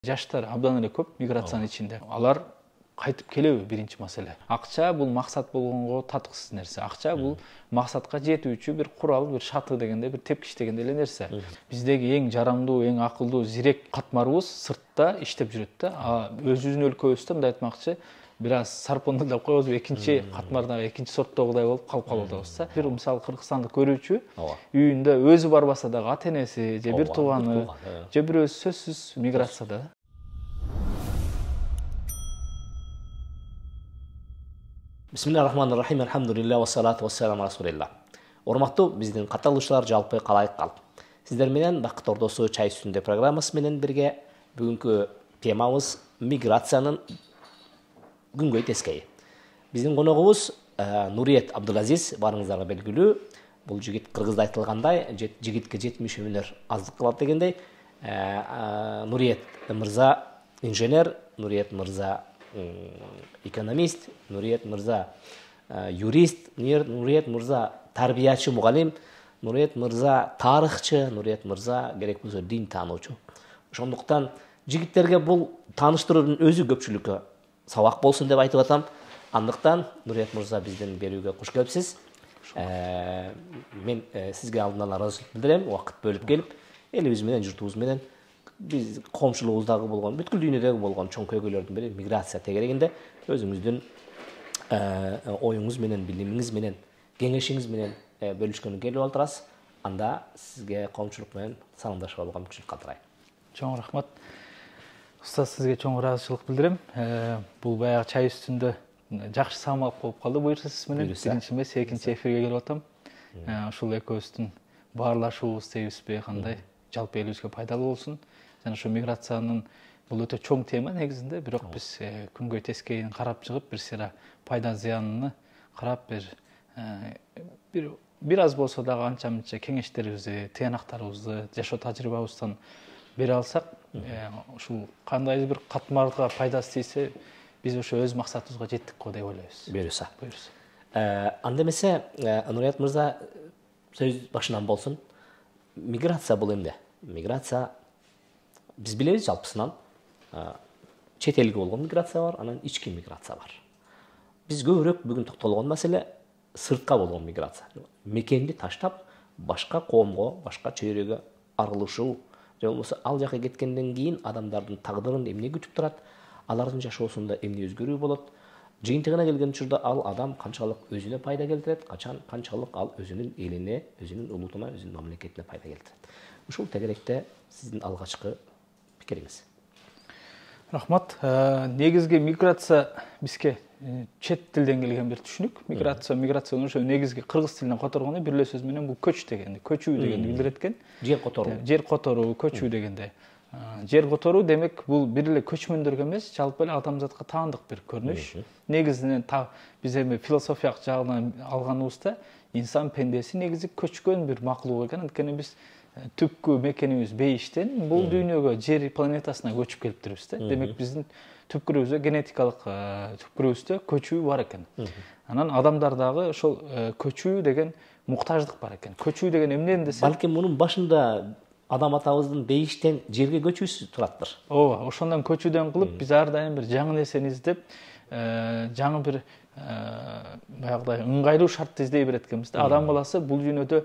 Жаштар абдан эле көп миграциянын ичинде. Алар кайтып келеби биринчи маселе. Акча бул максат болгонго татыксыз нерсе. Акча бул максатка жетүүчү бир курал, бир шаты дегенде, бир тепкич дегенде эле нерсе. Биздеги эң жарамдуу, эң акылдуу, зирек катмарыбыз сыртта иштеп жүрөт да. Өзүбүздүн өлкөбүздө мындай айтмакчы, бир аз сарпондо деп коебуз, экинчи катмардагы экинчи сорттогудай болуп калып калып атабыз да. Бир мисалы кыргызстанды көрүүчү үйүндө өзү барбаса дагы ата-энеси же бир тууганы же бирөөсү сөзсүз миграцияда. Бисмиллахиррахманиррахим. Алхамдулилlah ва салату ва салам ала расулилlah. Урматтуу биздин катталуучулар, жалпы калайык калп. Сиздер менен Бакыт Ордосу чай үстүндө программасы менен бирге бүгүнкү темабыз миграциянын күнгөй тескейи. Биздин коногубуз Нуриет Абдулазиз, барыңыздарга белгилүү. Бул жигит кыргызда айтылгандай, жигитке 70 өнөр аздык кылат дегендей. Нуриет мырза инженер, Нуриет мырза экономист, Нуриет мырза юрист, Нуриет мырза тарбиячы мугалим, Нуриет мырза тарыхчы, Нуриет мырза керек болсо дин таануучу. Ошондуктан жигиттерге бул тааныштыруунун өзү көпчүлүккө сабак болсун деп айтып атам. Андыктан Нуриет мырза биздин берүүгө куш келипсиз. Мен сизге алдынан ыраазычылык билдирем, убакыт бөлүп келип, элибиз менен, журтубуз менен, биз коомчулугубуздагы болгон, бүткүл дүйнөдөгү болгон чоң көйгөйлөрдүн бири миграция тегерегинде өзүңүздүн оюңуз менен, билимиңиз менен, кеңешиңиз менен бөлүшкөнгө келип отурасыз. Анда сизге коомчулук менен саламдашууга болгон мүмкүнчүлүк калтырайм. Чоң рахмат. Устаз, сизге чоң ыраазычылык билдирем. Бул баягы чай үстүндө жакшы самалып болуп калды, буюрса сиз менен. Биринчи эмес, экинчи эфирге келип атам. Ушул экөөбүздүн баарлашуубуз себепсизби кандай жалпы элибизге пайдалуу болсун. Жана ошо миграциянын бул өтө чоң тема негизинде, бирок биз күнгөй тескейин карап чыгып, бир сыйра пайда зыянын карап, бир аз болсо дагы анча мынча кеңештерибизди, тыянактарыбызды, жашоо тажрыйбабыздан бере алсак, ушул кандайдыр бир катмарга пайдасы тийсе, биз ошо өз максатыбызга жеттик го деп ойлойбуз. Буюрса. Анда эмесе, Нуриет мырза, сөз башынан болсун. Миграция бул эмне? Миграция биз билебиз жалпысынан чет элге болгон миграция бар, анан ички миграция бар. Биз көбүрөөк бүгүн токтолгон маселе сыртка болгон миграция. Мекенди таштап, башка коомго, башка чөйрөгө арылышуу, же болбосо ал жака кеткенден кийин адамдардын тагдырын эмне күтүп турат, алардын жашоосунда эмне өзгөрүү болот, жыйынтыгына келген учурда ал адам канчалык өзүнө пайда келтирет, канчалык ал өзүнүн элине, өзүнүн улутуна, өзүнүн мамлекетине пайда келтирет. Ушул тегеректе сиздин алгачкы пикириңиз. Рахмат. Негизги миграция бизге чет тилден келген бир түшүнүк. Миграция ошо негизги кыргыз тилинен которгону бир эле сөз менен бул көч дегенди, көчүү дегенди билдирет экен. Жер которуу. Жер которуу, көчүү дегенде. Жер которуу демек бул бир эле көчмөндөргө эмес, жалпы эле адамзатка таандык бир көрүнүш. Негизинен биз эми философиялык жагынан алганыбызда инсан пендеси негизи көчкөн бир маклук экен. Анткени биз түпкү мекенибиз бейиштен бул дүйнөгө, жер планетасына көчүп келиптирбиз да. Демек биздин түпкүрүбүздө, генетикалык түпкүрүбүздө көчүү бар экен. Анан адамдардагы ошол көчүү деген муктаждык бар экен. Көчүү деген эмне десе, балким мунун башында адам атабыздын бейиштен жерге көчүүсү тураттыр. Ооба, ошондон көчүүдөн кылып биз ар дайым бир жаңы нерсени издеп, жаңы бир баягыдай ыңгайлуу шартты издей берет экенбиз да. Адам баласы бул дүйнөдө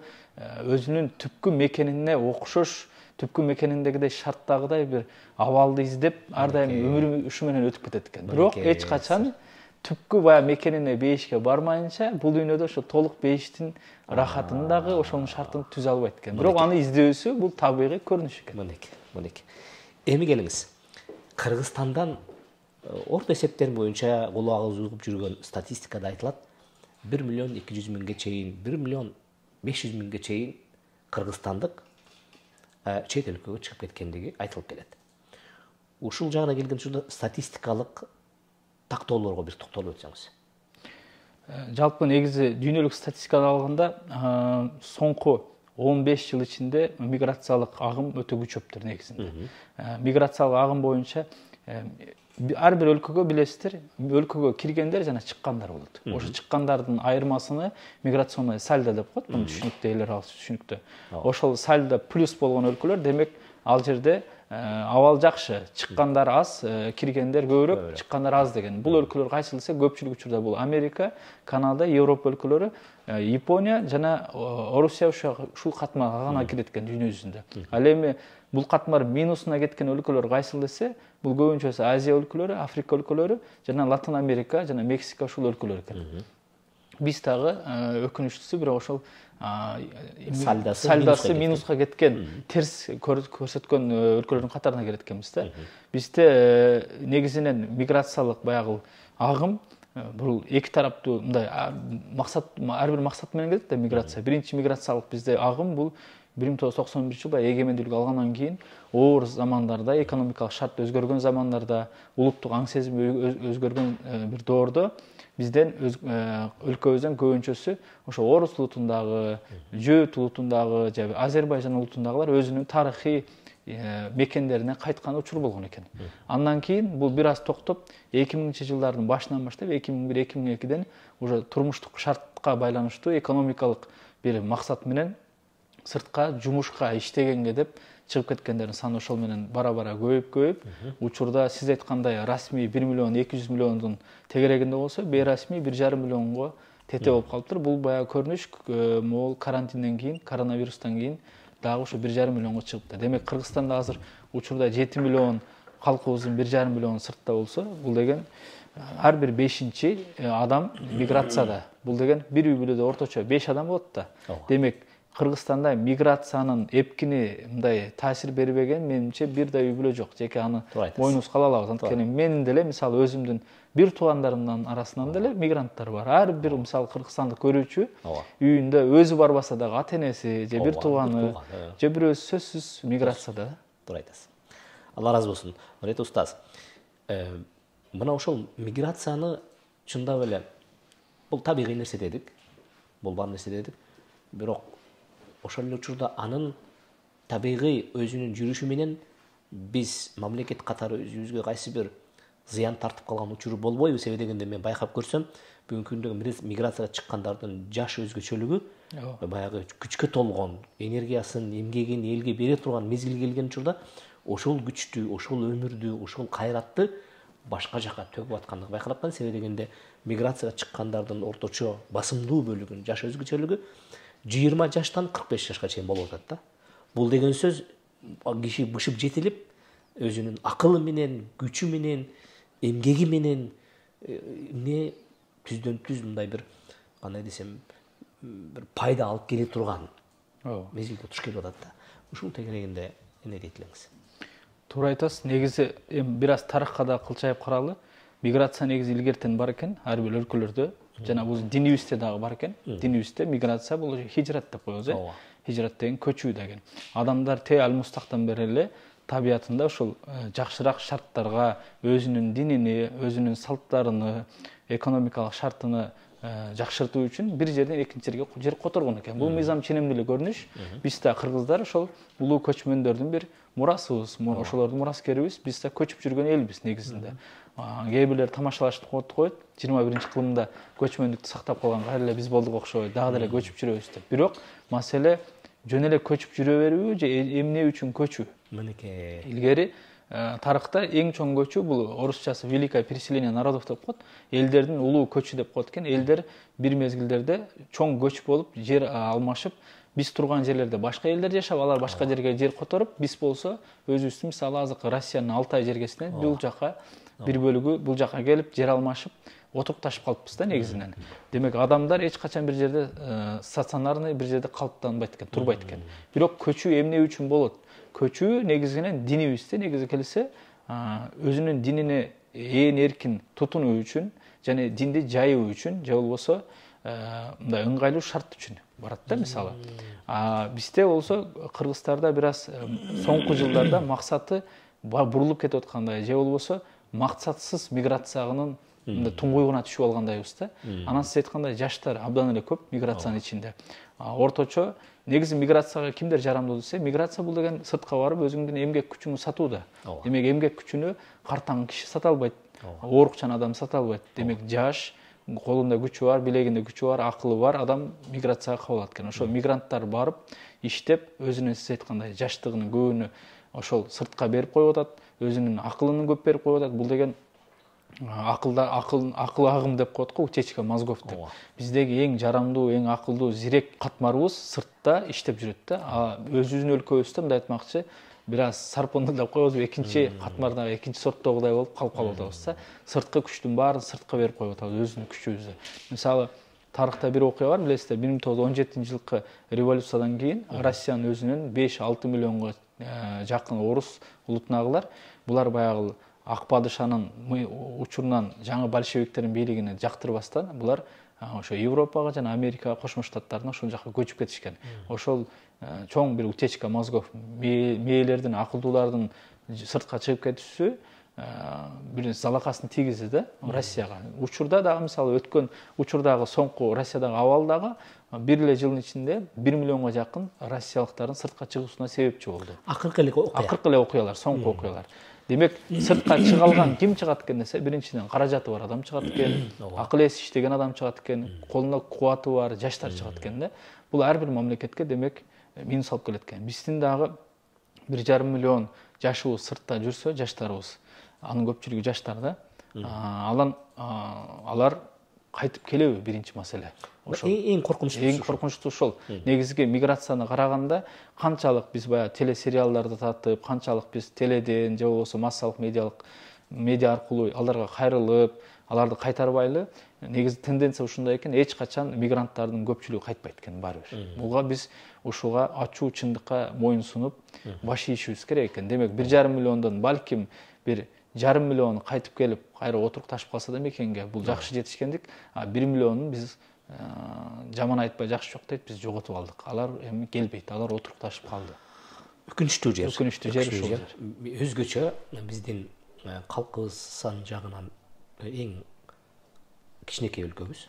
өзүнүн түпкү мекенине окшош, түпкү мекениндегидей шарттагыдай бир абалды издеп, ар дайым өмүрү ушу менен өтүп кетет экен. Бирок эч качан түпкү баягы мекенине, бейишке бармайынча бул дүйнөдө ошо толук бейиштин рахатын дагы, ошонун шартын түзө албайт экен. Бирок аны издөөсү бул табигый көрүнүш экен. Мынеки. Эми келиңиз. Кыргызстандан орто эсептер боюнча кулагыбыз угуп жүргөн статистикада айтылат, 1 миллион 200 миңге чейин, 1 миллион 500 миңге чейин кыргызстандык чет өлкөгө чыгып кеткендиги айтылып келет. Ушул жагына келген учурда статистикалык тактоолорго бир токтолуп өтсөңүз. Жалпы негизи дүйнөлүк статистиканы алганда соңку 15 жыл ичинде миграциялык агым өтө күчөптүр негизинде. Миграциялык агым боюнча ар бир өлкөгө билесиздер, өлкөгө киргендер жана чыккандар болот. Ошо чыккандардын айырмасыны миграционный сальдо деп коет, муну түшүнүктүү элер алыш түшүнүктүү. Ошол сальдо плюс болгон өлкөлөр, демек ал жерде абал жакшы, чыккандар аз, киргендер көбүрөөк, чыккандар аз деген. Бул өлкөлөр кайсы десе көпчүлүк учурда бул Америка, Канада, Европа өлкөлөрү, Япония жана Орусия ушул катмарга гана кирет экен дүйнө жүзүндө. Ал эми бул катмар минусуна кеткен өлкөлөр кайсыл десе, бул көбүнчөсү Азия өлкөлөрү, Африка өлкөлөрү жана Латин Америка жана Мексика ушул өлкөлөр экен. Биз дагы өкүнүчтүүсү бирок ошол сальдасы минуска кеткен, терс көрсөткөн өлкөлөрдүн катарына кирет экенбиз да. Бизде негизинен миграциялык баягы агым бул эки тараптуу мындай максат, ар бир максат менен келет да миграция. Биринчи миграциялык бизде агым бул 1991 жылы эгемендүүлүк алгандан кийин оор замандарда, экономикалык шарт өзгөргөн замандарда, улуттук аң сезим өзгөргөн бир доордо бизден өлкөбүздөн көбүнчөсү ошо Орус улутундагы, Жөөт улутундагы же Азербайжан улутундагылар өзүнүн тарыхый мекендерине кайткан учур болгон экен. Андан кийин бул бир аз токтоп 2000-жылдардын башынан баштап 2001-2002ден уже турмуштук шартка байланыштуу экономикалык бир максат менен сыртка жумушка иштегенге деп чыгып кеткендердин саны ошол менен бара-бара көбөйүп, учурда сиз айткандай расмий 1 миллион 200 миллиондун тегерегинде болсо, бейрасмий 1,5 миллионго тете болуп калыптыр. Бул баягы көрүнүш могул карантинден кийин, коронавирустан кийин дагы ошо 1,5 миллионго чыгыпты. Демек Кыргызстанда азыр учурда 7 миллион калкыбыздын 1,5 миллион сыртта болсо, бул деген ар бир 5-чи адам миграцияда. Бул деген бир үй бүлөдө орточо 5 адам болот да. Демек Кыргызстанда миграциянын эпкини мындай таасир бербеген менимче бир да үй бүлө жок. Жеке аны мойнубузга ала алабыз. Анткени менин деле мисалы өзүмдүн бир туугандарымдын арасынан деле мигранттар бар. Ар бир мисалы кыргызстандык көрүүчү үйүндө өзү барбаса дагы ата энеси же бир тууганы же бирөөсү сөзсүз миграцияда. Туура айтасыз. Алла ыраазы болсун. Урматтуу устаз. Мына ошол миграцияны чындап эле бул табигый нерсе дедик. Бул бар нерсе дедик. Бирок ошол эле учурда анын табигый өзүнүн жүрүшү менен биз мамлекет катары өзүбүзгө кайсы бир зыян тартып калган учуру болбойбу? Себеби дегенде мен байкап көрсөм, бүгүнкү күндө миграцияга чыккандардын жаш өзгөчөлүгү баягы күчкө толгон, энергиясын, эмгегин элге бере турган мезгил келген учурда ошол күчтү, ошол өмүрдү, ошол кайратты башка жака төгүп аткандыгы байкалып аткан. Себеби дегенде миграцияга чыккандардын орточо басымдуу бөлүгүнүн жаш өзгөчөлүгү 20 жаштан 45 жашка чейин болуп атат да. Бул деген сөз киши бышып жетилип, өзүнүн акылы менен, күчү менен, эмгеги менен эмне түздөн түз мындай бир кандай десем, бир пайда алып келе турган мезгилге туш келип атат да. Ушул тегерегинде эмне дейт элеңиз? Туура айтасыз. Негизи бир аз тарыхка да кылчайып каралы. Миграция негизи илгертен бар экен ар бир өлкөлөрдө. Жана бул динибизде дагы бар экен. Динибизде миграция бул хижрат деп коебуз, хижрат деген көчүү деген. Адамдар ал-мустактан бери эле табиятында ушул жакшыраак шарттарга өзүнүн динини, өзүнүн салттарыны, экономикалык шартыны жакшыртуу үчүн бир жерден экинчи жерге жер которгон экен. Бул мыйзам ченемдүү эле көрүнүш. Биз да кыргыздар ошол улуу көчмөндөрдүн бир мурасыбыз, ошолордун мураскерибиз. Биз да көчүп жүргөн элбиз негизинде. Кээ бирлер тамашалашып коет, 21-кылымда көчмөндүктү сактап калган кайра эле биз болдук окшойт, дагы деле көчүп жүрөбүз деп. Бирок маселе жөн эле көчүп жүрө берүүбү же эмне үчүн көчүү? Мынакей. Илгери тарыхта эң чоң көчүү бул орусчасы великое переселение народов деп коет. Элдердин улуу көчү деп коет экен. Элдер бир мезгилдерде чоң көч болуп, жер алмашып, биз турган жерлерде башка элдер жашап, алар башка жерге жер которуп, биз болсо өзүбүздүн мисалы азыркы Россиянын Алтай жергесинен бул жака бир бөлүгү бул жака келип, жер алмашып, отукташып калыппыз да негизинен. Демек адамдар эч качан бир жерде стационарный бир жерде калыптанбайт экен, турбайт экен. Бирок көчүү эмне үчүн болот? Көчүү негизинен динибизде негизи келсе, өзүнүн динине эркин тутунуу үчүн жана динди жайуу үчүн, же болбосо мындай ыңгайлуу шарт үчүн барат да мисалы. Бизде болсо кыргыздарда бир аз соңку жылдарда максаты бурулуп кетип аткандай, же болбосо максатсыз миграциянын туңгуйугуна түшүп алгандайбыз да. Анан сиз айткандай жаштар абдан эле көп миграциянын ичинде. Орточо негизи миграцияга кимдер жарамдуу десе, миграция бул деген сыртка барып өзүңдүн эмгек күчүңү сатуу да. Демек эмгек күчүнү картаң киши сата албайт, оорукчан адам сата албайт. Демек жаш, колунда күчү бар, билегинде күчү бар, акылы бар адам миграцияга кабыл алат экен. Ошо мигранттар барып иштеп, өзүнүн сиз айткандай жаштыгынын көбүнө ошол сыртка берип коюп атат, өзүнүн акылын көп берип коюп атат. Бул деген акыл агым деп коет го, утечка мозгов деп. Биздеги эң жарамдуу, эң акылдуу, зирек катмарыбыз сыртта иштеп жүрөт да. Өзүбүздүн өлкөбүздө мындай айтмакчы, бир аз сарпондулап коебуз, экинчи катмардагы экинчи сорттогудай болуп калып атабыз да. Сырткы күчтүн баарын сыртка берип коюп атабыз, өзүнүн күчүбүздү. Мисалы, тарыхта бир окуя бар, билесиздер, 1917-жылкы революциядан кийин Россиянын өзүнүн 5-6 миллионго жакын орус улутунагылар, булар баягы ак падышанын учурунан жаңы большевиктердин бийлигине жактырбастан, булар ошо Европага жана Америкага, Кошмо Штаттарына ошол жака көчүп кетишкен. Ошол чоң бир утечка мозгов, мээлердин, акылдуулардын сыртка чыгып кетиши бир залакасын тийгизди да Россияга. Учурда дагы, мисалы, өткөн учурдагы соңку Россиядагы абал дагы бир эле жылдын ичинде 1 миллионго жакын россиялыктардын сыртка чыгуусуна себепчи болду. Акыркы эле окуялар, соңку окуялар. Демек, сыртка чыга алган ким чыгат экен десе, биринчиден каражаты бар адам чыгат экен, акыл эси иштеген адам чыгат экен, колунда кубаты бар жаштар чыгат экен да. Бул ар бир мамлекетке демек минус алып келет экен. Биздин дагы 1,5 миллион жашыбыз сыртта жүрсө, жаштарыбыз, анын көпчүлүгү жаштар да. Алар кайтып келеби биринчи маселе. Ошол эң коркунучтуу ошол. Негизги миграцияны караганда канчалык биз баягы телесериалдарды татып, канчалык биз теледен же болбосо массалык медиа аркылуу аларга кайрылып, аларды кайтарбайлы, негизи тенденция ушундай экен, эч качан мигранттардын көпчүлүгү кайтпайт экен баары бир. Буга биз ушуга ачуу чындыкка моюн сунуп баш ийишибиз керек экен. Демек 1,5 миллиондон балким бир 1,5 миллион кайтып келип, кайра отурукташып калса да мекенге, бул жакшы жетишкендик. 1 миллионун биз жаман айтпай жакшы жок дейт, биз жоготуп алдык. Алар эми келбейт, алар отурукташып калды. Өкүнүчтүү жер ушул. Өзгөчө биздин калкыбыз сан жагынан эң кичинекей өлкөбүз.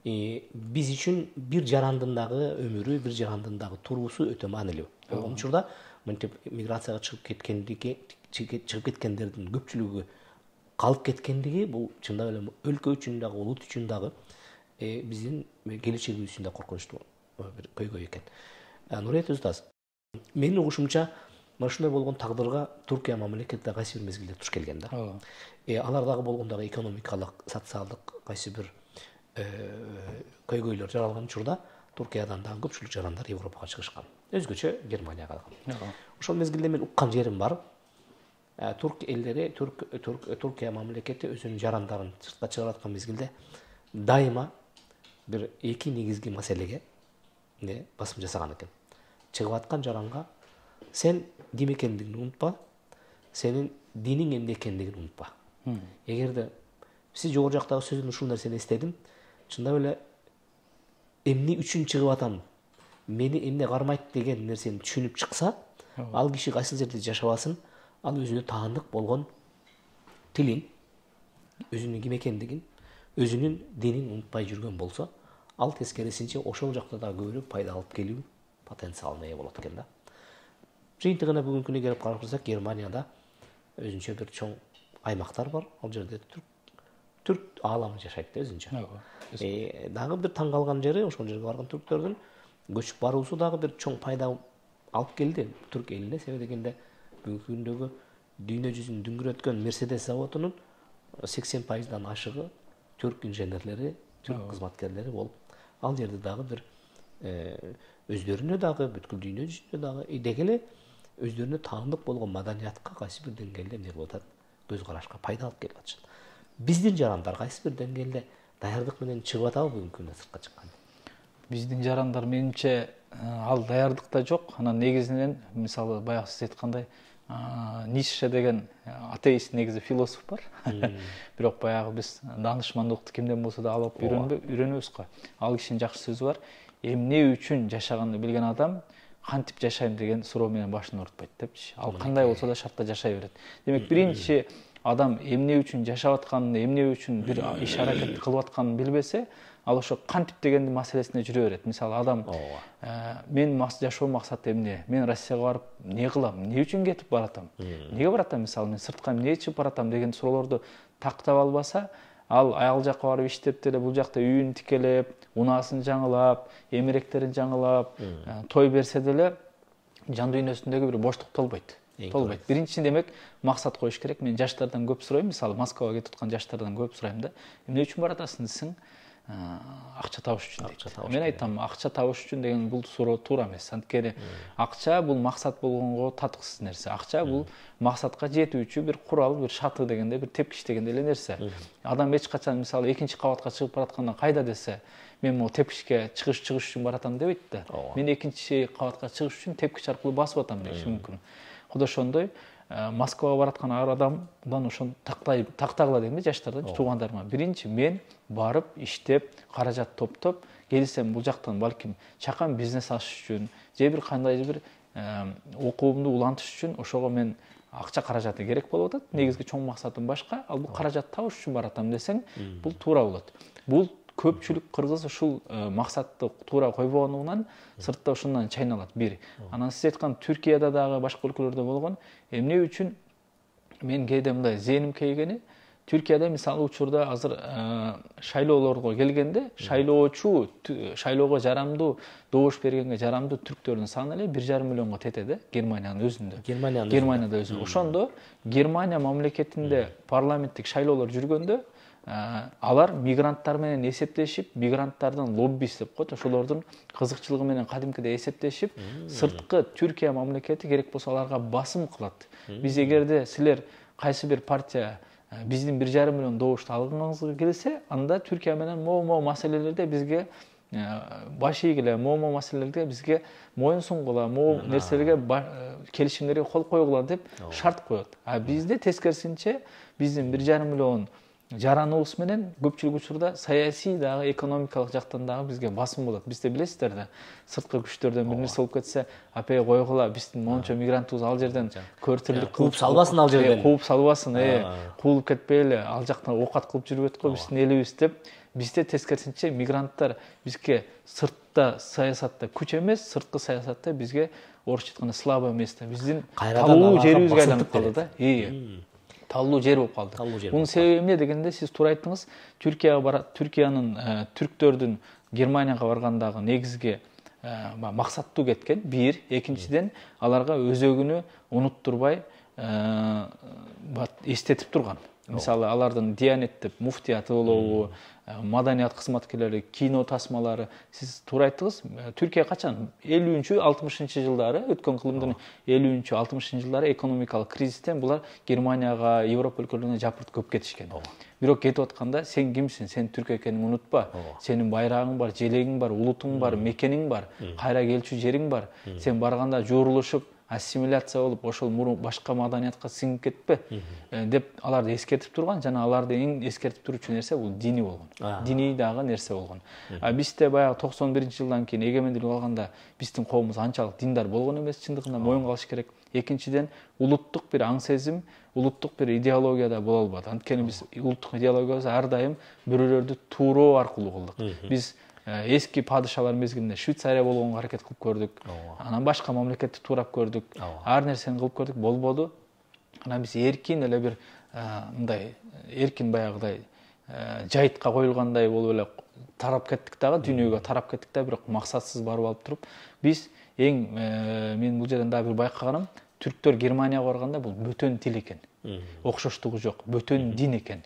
Биз үчүн бир жарандын дагы өмүрү, бир жарандын дагы туруусу өтө маанилүү. Ошол учурда мынтип миграцияга чыгып кеткендердин көпчүлүгү калып кеткендиги бул чындап эле өлкө үчүн дагы, улут үчүн дагы биздин келечегибиз үчүн да коркунучтуу бир көйгөй экен. Нурет Устаз, менин угушумча, мына ушундай болгон тагдырга Туркия мамлекети кайсы бир мезгилде туш келген да. Алар дагы болгондагы экономикалык, социалдык кайсы бир көйгөйлөр жаралган учурда Туркиядан дагы көпчүлүк жарандар Европага чыгышкан. Өзгөчө Германияга калган. Ошол мезгилде мен уккан жерим бар. Турк элдери, Туркия мамлекети өзүнүн жарандарын сыртка чыгарып аткан мезгилде дайыма бир эки негизги маселеге басым жасаган экен. Чыгып аткан жаранга сен ким экендигиңди унутпа, сенин диниң эмне экендигин унутпа. Эгерде сиз жогору жактагы сөзүн ушул нерсени эстедим, чындап эле эмне үчүн чыгып атам, мени эмне кармайт деген нерсени түшүнүп чыкса, ал киши кайсыл жерде жашабасын, ал өзүнө таандык болгон тилин, өзүнүн ким экендигин, өзүнүн динин унутпай жүргөн болсо, ал тескерисинче ошол жакта да көбүрөөк пайда алып келүү потенциалына ээ болот экен да. Жыйынтыгына бүгүнкүнү келип карап көрсөк, Германияда өзүнчө бир чоң аймактар бар. Ал жерде түрк ааламы жашайт да өзүнчө. Дагы бир таң калган жери, ошол жерге барган түрктөрдүн көчүп баруусу дагы бир чоң пайда алып келди түрк элине. Себеби дегенде бүгүнкү күндөгү дүйнө жүзүн дүңгүрөткөн Мерседес заводунун 80%дан ашыгы түрк инженерлери, түрк кызматкерлери болуп, ал жерде дагы бир өздөрүнө дагы бүткүл дүйнө жүзүнө дагы деги эле өздөрүнө таандык болгон маданиятка кайсы бир деңгээлде эмне кылып атат, көз карашка пайда алып келип атышат. Биздин жарандар кайсы бир деңгээлде даярдык менен чыгып атабы бүгүнкү күндө сыртка чыкканда? Биздин жарандар менимче ал даярдыкта жок. Анан негизинен, мисалы, баягы сиз айткандай, Ницше деген атеист негизи философ бар. Бирок баягы биз даанышмандыкты кимден болсо да алып үйрөнөбүз го. Ал кишинин жакшы сөзү бар. Эмне үчүн жашаганды билген адам кантип жашайм деген суроо менен башын оорутпайт депчи. Ал кандай болсо да шартта жашай берет. Демек, биринчи адам эмне үчүн жашап атканын, эмне үчүн бир иш аракет кылып атканын билбесе, ал ошо кантип дегендин маселесине жүрө берет. Мисалы, адам мен жашоо максаты эмне? Мен Россияга барып эмне кылам? Эмне үчүн кетип баратам? Эмнеге баратам? Мисалы, мен сыртка эмне чыгып баратам деген суроолорду тактап албаса, ал аял жакка барып иштеп деле бул жакта үйүн тикелеп, унаасын жаңылап, эмеректерин жаңылап, той берсе деле жан дүйнөсүндөгү бир боштук толбойт. болбойт. Биринчи демек максат коюш керек. Мен жаштардан көп сурайм, мисалы Москвага кетип аткан жаштардан көп сурайм да. Эмне үчүн баратасың десең, акча табыш үчүн дейт. Мен айтам, акча табыш үчүн деген бул суроо туура эмес. Анткени акча бул максат болгонго татыксыз нерсе. Акча бул максатка жетүүчү бир курал, бир шаты дегенде, бир тепкич дегенде эле нерсе. Адам эч качан мисалы экинчи кабатка чыгып баратканда кайда десе, мен могу тепкичке чыгыш үчүн баратам дебейт да. Мен экинчи кабатка чыгыш үчүн тепкич аркылуу басып атам дейиши мүмкүн. Кудай ошондой Москвага бараткан ар адамдан ошону тактагыла дейм да жаштардан, туугандарыма. Биринчи мен барып, иштеп, каражат топтоп, келсем бул жактан балким чакан бизнес ачыш үчүн, же бир кандай бир окуумду улантыш үчүн ошого мен акча каражаты керек болуп атат. Негизги чоң максатым башка, ал бул каражат табыш үчүн баратам десең, бул туура болот. Бул көпчүлүк кыргыз ушул максатты туура койбогондугунан сыртта ушундан чайналат. Бир. Анан сиз айткан Түркияда дагы башка өлкөлөрдө болгон. Эмне үчүн мен кээде мындай зээним кейгени, Түркияда мисалы учурда азыр шайлоолорго келгенде, шайлоого жарамдуу, добуш бергенге жарамдуу түрктөрдүн саны эле 1,5 миллионго тетет, Германиянын өзүндө. Германияда өзүндө. Ошондо Германия мамлекетинде парламенттик шайлоолор жүргөндө алар мигранттар менен эсептешип, мигранттардын лоббиси деп коет, ошолордун кызыкчылыгы менен кадимкидей эсептешип, сырткы Түркия мамлекети керек болсо аларга басым кылат. Биз эгерде силер кайсы бир партия биздин 1,5 миллион добушту алгыңызга келсе, анда Түркия менен могу маселелерде бизге баш ийгиле, могу маселелерде бизге моюн сунгула, могу нерселерге келишимдерге кол койгула деп шарт коет. А бизде тескерисинче биздин 1,5 миллион жараныбыз менен көпчүлүк учурда саясий дагы, экономикалык жактан дагы бизге басым болот. Бизде билесиздер да, сырткы күчтөрдөн бир нерсе болуп кетсе, апай койгула, биздин мончо мигрантыбыз ал жерден көртүрлүк кууп салбасын, ал жерден кууп салбасын, куулуп кетпейли, ал жактан оокат кылып жүрүп аткы биздин элибиз деп. Бизде тескерисинче мигранттар бизге сыртта саясатта күч эмес, сырткы саясатта бизге орусча айтканда слабое место. Биздин талуу жерибизге айланып калды да. Талуу жер болуп калды. Бунун себеби эмне дегенде, сиз туура айттыңыз, Түркиянын түрктөрдүн Германияга баргандагы негизги максаттуу кеткен. Бир, экинчиден аларга өзөгүнү унуттурбай эстетип турган. Мисалы, алардын диянеттип муфтияты болобу, маданият кызматкерлери, кино тасмалары. Сиз туура айттыңыз, Түркия качан 50-60 жылдары, өткөн кылымдын 50-60 жылдары экономикалык кризистен булар Германияга, Европа өлкөлөрүнө жапырт көп кетишкен. Бирок кетип атканда, сен кимсиң? Сен түрк экениңди унутпа. Сенин байрагың бар, желегиң бар, улутуң бар, мекениң бар, кайра келчү жериң бар. Сен барганда жуурулушуп, ассимиляция болуп, ошол башка маданиятка сиңип кетпе деп аларды эскертип турган, жана аларды эң эскертип туруучу нерсе бул диний болгон. Диний дагы нерсе болгон. Бизде баягы 91-жылдан кийин эгемендүүлүк алганда биздин коомубуз анчалык диндар болгон эмес, чындыгында моюнга алыш керек. Экинчиден, улуттук бир аң сезим, улуттук бир идеология да боло албады. Анткени биз улуттук идеологиябызды ар дайым бирөөлөрдү тууроо аркылуу кылдык. Биз эски падышалар мезгилинде Швейцария болгонго аракет кылып көрдүк. Анан башка мамлекетти туурап көрдүк. Ар нерсени кылып көрдүк, болбоду. Анан биз эркин эле бир мындай эркин баягыдай жайтка коюлгандай болуп эле тарап кеттик дагы, дүйнөгө тарап кеттик да, бирок максатсыз барып алып туруп, биз эң мен бул жерден дагы бир байкаганым, түрктөр Германияга барганда бул бөтөн тил экен. Окшоштугу жок, бөтөн дин экен.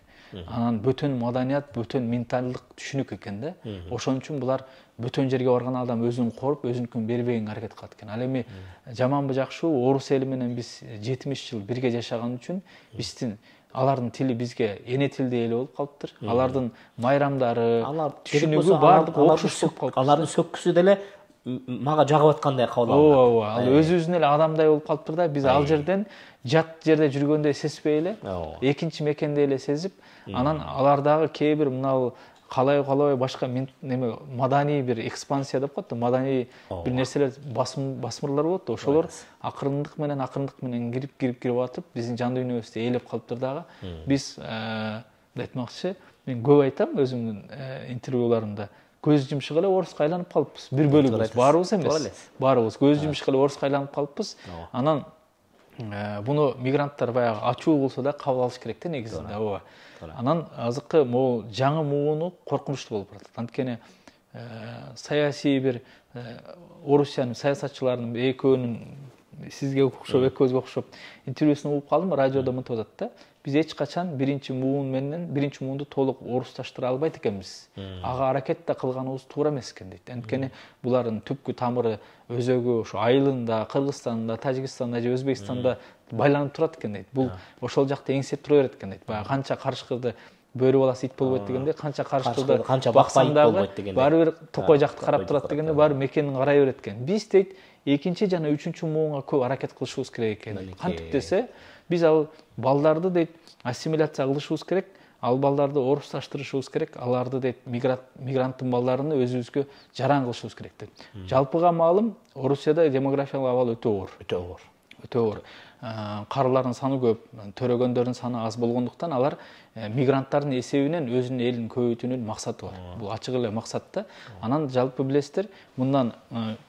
Анан бөтөн маданият, бөтөн менталдык түшүнүк экен да. Ошон үчүн булар бөтөн жерге барган адам өзүн коруп, өзүнүкүн бербегенге аракет кылат экен. Ал эми жаманбы жакшыбы, орус эли менен биз 70 жыл бирге жашаган үчүн биздин алардын тили бизге эне тилдей эле болуп калыптыр. Алардын майрамдары, түшүнүгү баардыгы окшош болуп калыптыр. Алардын сөккүсү деле мага жагып аткандай кабыл алынат. Ал өзүбүздүн эле адамдай болуп калыптыр да. Биз ал жерден жат жерде жүргөндөй сезбей эле, экинчи мекенде эле сезип, анан алардагы кээ бир мына калай башка неме маданий бир экспансия деп коет да, маданий бир нерселер басмырлар болот да, ошолор акырындык менен кирип атып, биздин жан дүйнөбүздү ээлеп калыптыр дагы. Биз айтмакчы, мен көп айтам өзүмдүн интервьюларымда, көз жумшук эле оруска айланып калыппыз. Бир бөлүгүбүз, баарыбыз эмес. Баарыбыз көз жумшук эле оруска айланып калыппыз. Анан буну мигранттар баягы ачуу болсо да кабыл алыш керек да негизинде, ооба. Анан азыркы могу жаңы мууну коркунучтуу болуп баратат. Анткени саясий бир Орусиянын саясатчыларынын экөөнүн сизге окшоп, экөөбүзгө окшоп интервьюсун угуп калдым, радиодо мынтип атат да. Биз эч качан биринчи муунду толук орусташтыра албайт экенбиз. Ага аракет да кылганыбыз туура эмес экен дейт. Анткени булардын түпкү тамыры, өзөгү ошо Айылында, Кыргызстанда, Тажикстанда же Өзбекстанда байланып турат экен дейт. Бул ошол жакта эңсеп тура берет экен дейт. Баягы канча карышкырды бөрү баласы ит болбойт дегенде, канча карышкырды баксаң дагы баары бир токой жакты карап турат дегенде, баары мекенин карай берет экен. Биз дейт экинчи жана үчүнчү муунга көп аракет кылышыбыз керек экен. Кантип десе, биз ал балдарды дейт ассимиляция кылышыбыз керек, ал балдарды орусташтырышыбыз керек, аларды дейт мигранттын балдарын өзүбүзгө жаран кылышыбыз керек деп. Жалпыга маалым, Орусияда демографиялык абал өтө оор. Өтө оор. Карылардын саны көп, төрөгөндөрдүн саны аз болгондуктан алар мигранттардын эсебинен өзүнүн элин көбөйтүүнүн максаты бар. Бул ачык эле максат да. Анан жалпы билесиздер, мындан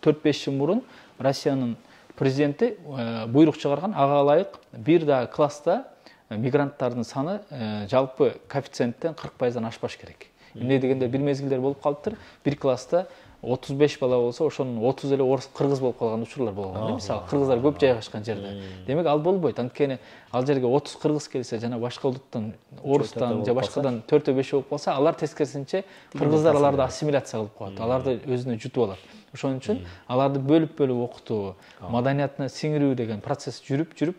4-5 жыл мурун Россиянын президенти буйрук чыгарган, ага ылайык бир да класста мигранттардын саны жалпы коэффициенттен 40%-дан ашпаш керек. Эмне дегенде бир мезгилдер болуп калыптыр, бир класста 35 бала болсо, ошонун 30 эле орус кыргыз болуп калган учурлар болгон. Мисалы, кыргыздар көп жайгашкан жерде. Демек, ал болбойт. Анткени ал жерге 30 кыргыз келсе, жана башка улуттан, орустан же башкадан 4-5 болуп калса, алар тескерисинче кыргыздар аларды ассимиляция кылып коет. Аларды өзүнө жутуп алат. Ошон үчүн аларды бөлүп окутуу, маданиятына сиңирүү деген процесс жүрүп,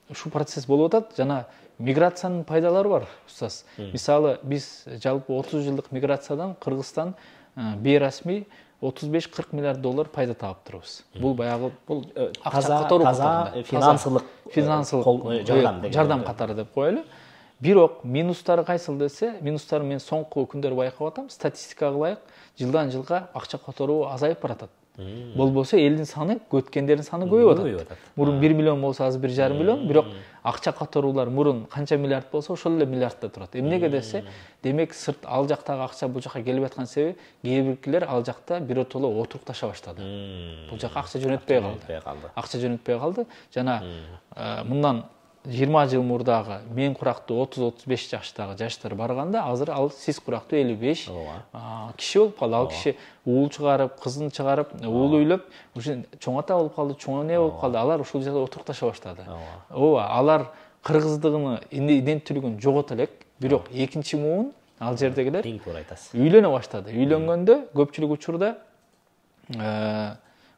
ушул процесс болуп атат. Жана миграциянын пайдалары бар, устаз. Мисалы, биз жалпы 30 жылдык миграциядан Кыргызстан бейрасмий 35-40 миллиард доллар пайда таап турабыз. Бул баягы таза финансылык жардам катары деп коелу. Бирок минустары кайсыл десе, минустарын мен соңку күндөр байкап атам. Статистикага ылайык жылдан жылга акча которуу азайып баратат. Болбосо элдин саны, өткөндөрдүн саны көбөйүп атат. Мурун 1 миллион болсо, азыр 1,5 миллион, бирок акча которуулар мурун канча миллиард болсо, ошол эле миллиардта турат. Эмнеге десе, демек сырт ал жактагы акча бул жака келип аткан себеби, кээ биркилер ал жакта биротоло отурукташа баштады. Бул жака акча жөнөтпөй калды. Акча жөнөтпөй калды. Жана мындан 20 жыл мурдагы мен курактуу 30-35 жаштагы жаштар барганда, азыр ал сиз курактуу 55 киши болуп калды. Ал киши уул чыгарып, кызын чыгарып, уул үйлөп, уже чоң ата болуп калды, чоң эне болуп калды. Алар ушул жерде отурукташа баштады. Алар кыргыздыгын, иденттүүлүгүн жогото элек, бирок экинчи муун ал жердегилер үйлөнө баштады. Үйлөнгөндө көпчүлүк учурда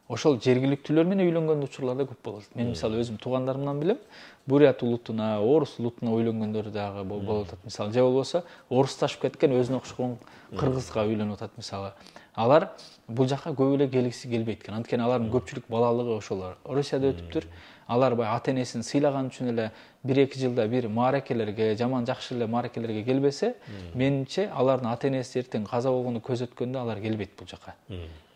ошол жергиликтүүлөр менен үйлөнгөн учурлар да көп болот. Мен мисалы өзүм туугандарымдан билем, бурят улутуна, орус улутуна үйлөнгөндөр дагы болуп атат. Мисалы, же болбосо орусташып кеткен өзүнө окшогон кыргызга үйлөнүп атат мисалы. Алар бул жака көп эле келгиси келбейт экен. Анткени алардын көпчүлүк балалыгы ошол Орусияда өтүптүр. Алар бай ата энесин сыйлаган үчүн эле 1-2 жылда бир мааракелерге, жаман жакшы эле мааракелерге келбесе, менимче алардын ата энеси эртең каза болгону көзөткөндө алар келбейт бул жака.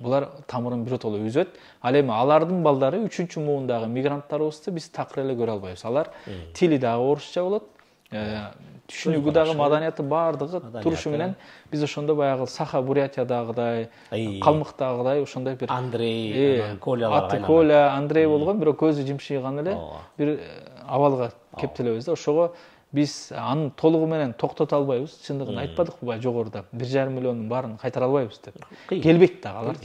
Булар тамырын биротоло үзөт. Ал эми алардын балдары 3-чү муундагы мигранттарыбызды биз такыр эле көрө албайбыз. Алар тили дагы орусча болот. Түшүнүгү дагы, маданияты баардыгы турушу менен биз ошондо баягы Саха Бурятиядагыдай, Калмыктагыдай ошондой бир Андрей, Коля, Андрей болгон, бирок көзү жымшыйган эле бир абалга кептелебиз да. Ошого биз аны толугу менен токтото албайбыз. Чындыгын айтпадыкпы бай жогоруда 1,5 миллиондун баарын кайтара албайбыз деп. Келбейт дагы алар.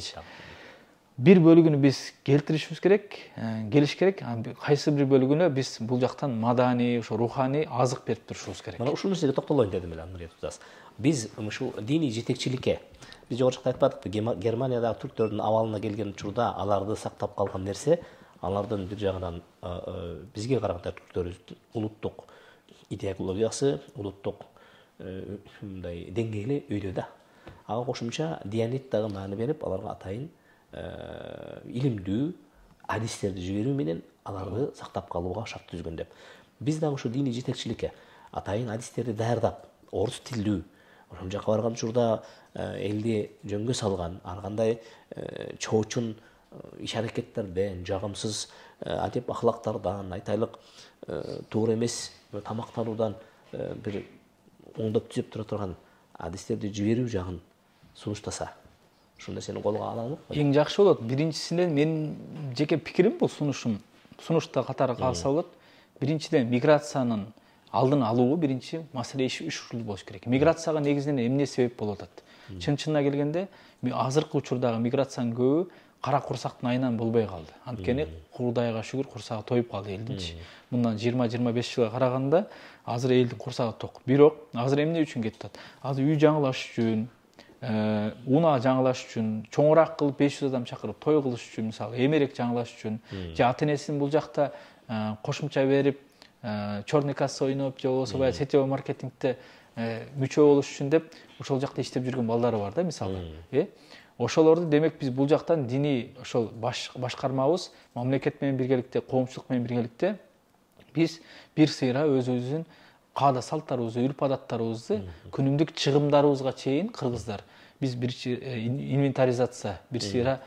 Бир бөлүгүнү биз келтиришибиз керек, келиш керек. Кайсы бир бөлүгүнө биз бул жактан мадани, ошо руханий азык берип турушубуз керек. Мына ушул нерсеге токтолоюн дедим эле Нурия Тутас. Биз ушул диний жетекчиликке, биз жогору жакта айтпадыкпы, Германиядагы түрктөрдүн абалына келген учурда аларды сактап калган нерсе, алардын бир жагынан бизге караганда түрктөрүбүздүн улуттук идеологиясы, улуттук мындай деңгээли өйдө да. Ага кошумча диянет дагы маани берип, аларга атайын илимдүү адистерди жиберүү менен аларды сактап калууга шарт түзгөн деп. Биз дагы ушу диний жетекчиликке атайын адистерди даярдап, орус тилдүү, ошол жака барган учурда элди жөнгө салган, ар кандай чоочун иш-аракеттерден, жагымсыз адеп ахлактардан, айтайлык туура эмес тамактануудан бир оңдоп түзөп тура турган адистерди жиберүү жагын сунуштаса, ушул нерсени колго алалы. Эң жакшы болот. Биринчисинен менин жеке пикирим бул, сунушта катары калса болот. Биринчиден миграциянын алдын алуу биринчи маселе ушул болуш керек. Миграцияга негизинен эмне себеп болуп атат? Чын-чынына келгенде азыркы учурдагы миграциянын көбү кара курсактын айынан болбой калды. Анткени Кудайга шүгүр курсагы тоюп калды элдинчи. Мындан 20-25 жылга караганда азыр элдин курсагы ток. Бирок азыр эмне үчүн кетип атат? Азыр үй жаңылаш үчүн, унаа жаңылаш үчүн, чоңураак кылып 500 адам чакырып той кылыш үчүн, мисалы эмерек жаңылаш үчүн, же ата-энесин бул жакта кошумча берип, черный касса ойноп, же болбосо баягы сетевой маркетингде мүчө болуш үчүн деп ошол жакта иштеп жүргөн балдары бар да, мисалы. Ошолорду демек биз бул жактан диний ошол башкармабыз мамлекет менен биргеликте, коомчулук менен биргеликте биз бир сыйра өзүбүздүн каада салттарыбызды, үрп адаттарыбызды, күнүмдүк чыгымдарыбызга чейин кыргыздар биз бир инвентаризация, бир сыйра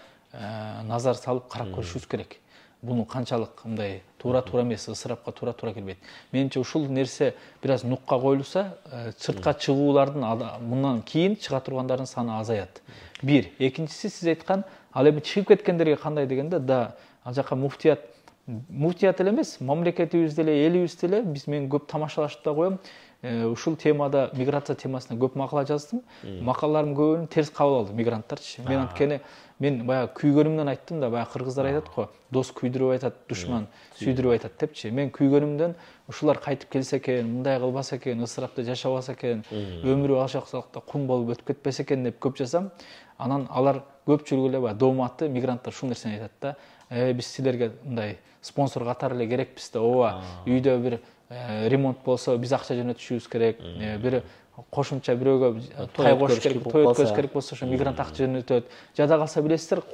назар салып карап көрүшүбүз керек. Буну канчалык мындай туура эмес, ысырапка туура келбейт. Менимче ушул нерсе бир аз нукка коюлса, сыртка чыгуулардын мындан кийин чыга тургандардын саны азаят. Бир, экинчиси сиз айткан, ал эми чыгып кеткендерге кандай дегенде, да, ал жака муфтият эле эмес, мамлекетибизде эле, элибизде эле мен көп тамашалашып да коем. Ушул темада, миграция темасына көп макала жаздым. Макалаларым көбүн терс кабыл алды мигранттарчы. Мен анткени мен баягы күйгөнүмдөн айттым да, баягы кыргыздар айтат го, дос күйдүрүп айтат, душман сүйдүрүп айтат депчи. Мен күйгөнүмдөн ушулар кайтып келсе экен, мындай кылбаса экен, ысырапта жашабаса экен, өмүрү алшаксалыкта кум болуп өтүп кетпесе экен деп көп жазам. Анан алар көпчүлүгү эле баягы дооматты мигранттар ушул нерсени айтат да. Биз силерге мындай спонсор катары эле керекпиз да. Ооба, үйдө бир ремонт болсо биз акча жөнөтүшүбүз керек. Бир кошумча бирөөгө тай кош керек, той өткөзүш керек болсо ошо мигрант акча жөнөтөт. Жада калса билесиздер,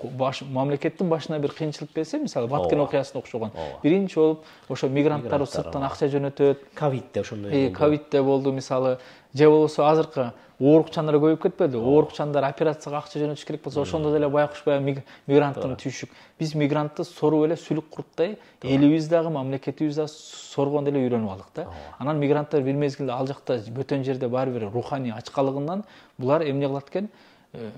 мамлекеттин башына бир кыйынчылык келсе, мисалы Баткен окуясына окшогон. Биринчи болуп ошо мигранттар сырттан акча жөнөтөт. Ковидде ошондой болду. Ковидде болду, мисалы. Же болбосо азыркы оорукчандар көбөйүп кетпеди? Оорукчандар операцияга акча жөнөтүш керек болсо, ошондо деле байкуш баягы мигранттын түйшүк. Биз мигрантты соруп эле сүлүк курттай элибиз дагы, мамлекетибиз дагы соргондо эле үйрөнүп алдык да. Анан мигранттар бир мезгилде ал жакта бөтөн жерде баары бир руханий ачкалыгынан булар эмне кылат экен?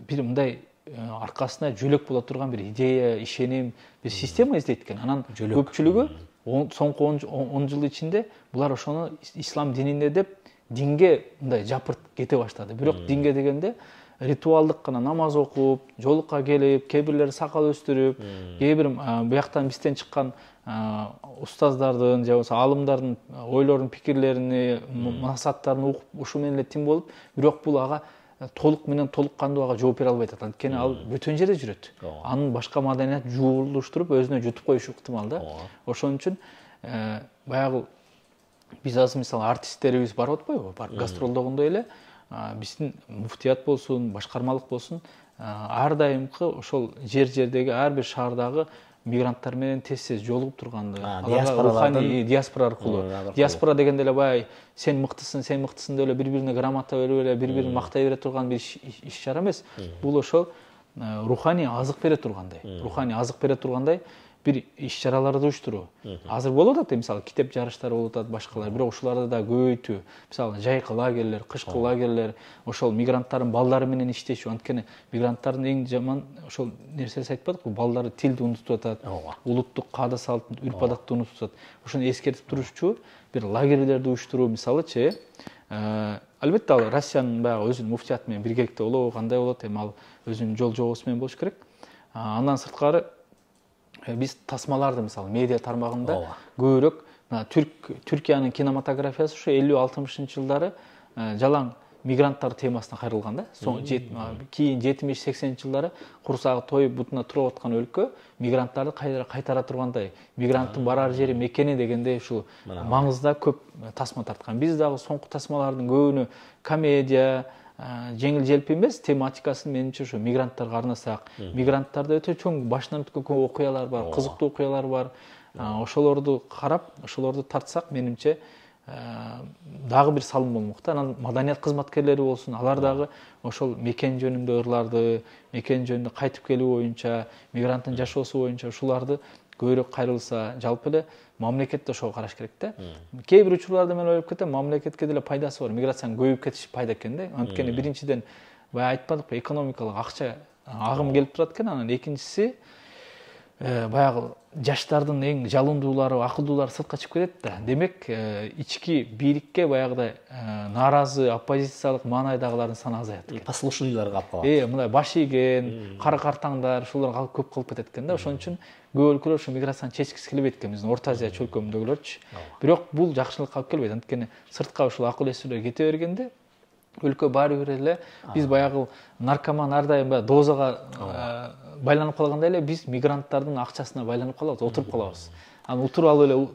Бир мындай аркасына жөлөк боло турган бир идея, ишеним, бир система издейт экен. Анан көпчүлүгү соңку 10 жыл ичинде булар ошону ислам динине деп динге мындай жапырт кете баштады. Бирок динге дегенде ритуалдык гана намаз окуп, жолукка келип, кээ бирлери сакал өстүрүп, кээ бир бияктан бизден чыккан устаздардын же болбосо аалымдардын ойлорун, пикирлерин, максаттарын угуп, ушу менен эле тим болуп, бирок бул ага толук менен толук кандуу ага жооп бере албай атат. Анткени ал бөтөн жерде жүрөт. Анын башка маданият жуулуштуруп, өзүнө жутуп коюшу ыктымал да. Ошон үчүн баягы биз азыр мисалы артисттерибиз барып атпайбы? Барып гастролдогондой эле биздин муфтият болсун, башкармалык болсун, ар дайымкы ошол жердеги ар бир шаардагы мигранттар менен тез жолугуп турганды, аларга руханий диаспора аркылуу. Диаспора дегенде эле баягы сен мыктысың деп эле бири-бирине грамота берип эле, бири-бирин мактай бере турган бир иш-чара эмес. Бул ошол руханий азык бере тургандай, бир иш-чараларды уюштуруу. Азыр болуп атат, мисалы китеп жарыштары болуп атат, башкалар, бирок ушуларды да көбөйтүү. Мисалы жайкы лагерлер, кышкы лагерлер, ошол мигранттардын балдары менен иштешүү. Анткени мигранттардын эң жаман ошол нерсеси айтпадыкпы, балдары тилди унутуп атат, улуттук каада салт, үрп адатты унутуп атат. Ошону эскертип турушчу бир лагерлерди уюштуруу, мисалычы, албетте ал Россиянын баягы өзүнүн муфтиятı менен биргеликте болобу, кандай болот, эми ал өзүнүн жол жобосу менен болуш керек. Андан сырткары биз тасмаларды мисалы медиа тармагында көбүрөөк Түркиянын кинематографиясы ушу 50-60 жылдары жалаң мигранттар темасына кайрылган да. Кийин 70-80 жылдары курсагы тоюп бутуна туруп аткан өлкө мигранттарды кайтара тургандай, мигранттын барар жери, мекени дегенде ушул маңызда көп тасма тарткан. Биз дагы соңку тасмалардын көбүнө комедия, жеңил желпи эмес, тематикасын менимче ушу мигранттарга арнасак, мигранттарда өтө чоң башынан өткөн көп окуялар бар, кызыктуу окуялар бар. Ошолорду карап, ошолорду тартсак, менимче дагы бир салым болмок да. Анан маданият кызматкерлери болсун, алар дагы ошол мекен жөнүндө ырларды, мекен жөнүндө кайтып келүү боюнча, мигранттын жашоосу боюнча ушуларды көбүрөөк кайрылса, жалпы эле мамлекетте ошого караш керек да. Кээ бир учурларда мен ойлоп кетем, мамлекетке деле пайдасы бар. Миграциянын көбөйүп кетиши пайда экен да. Анткени биринчиден баягы айтпадыкпы, экономикалык акча агым келип турат экен, анан экинчиси баягы жаштардын эң жалындуулары, акылдуулары сыртка чыгып кетет да. Демек, ички бийликке баягыдай нааразы, оппозициялык маанайдагылардын саны азаят экен. Послушныйларга алып калат. Мындай баш ийген, кара картаңдар, ушулар көп калып кетет экен да. Ошон үчүн көп өлкөлөр ушу миграцияны чечкиси келбейт экен, биздин Орто Азия чөлкөмүндөгүлөрчү. Бирок бул жакшылыкка алып келбейт. Анткени сыртка ушул акыл эстүүлөр кете бергенде өлкө баары бир эле биз баягы наркоман ар дайым дозага байланып калгандай эле биз мигранттардын акчасына байланып калабыз, отуруп калабыз. Анан отуруп алып эле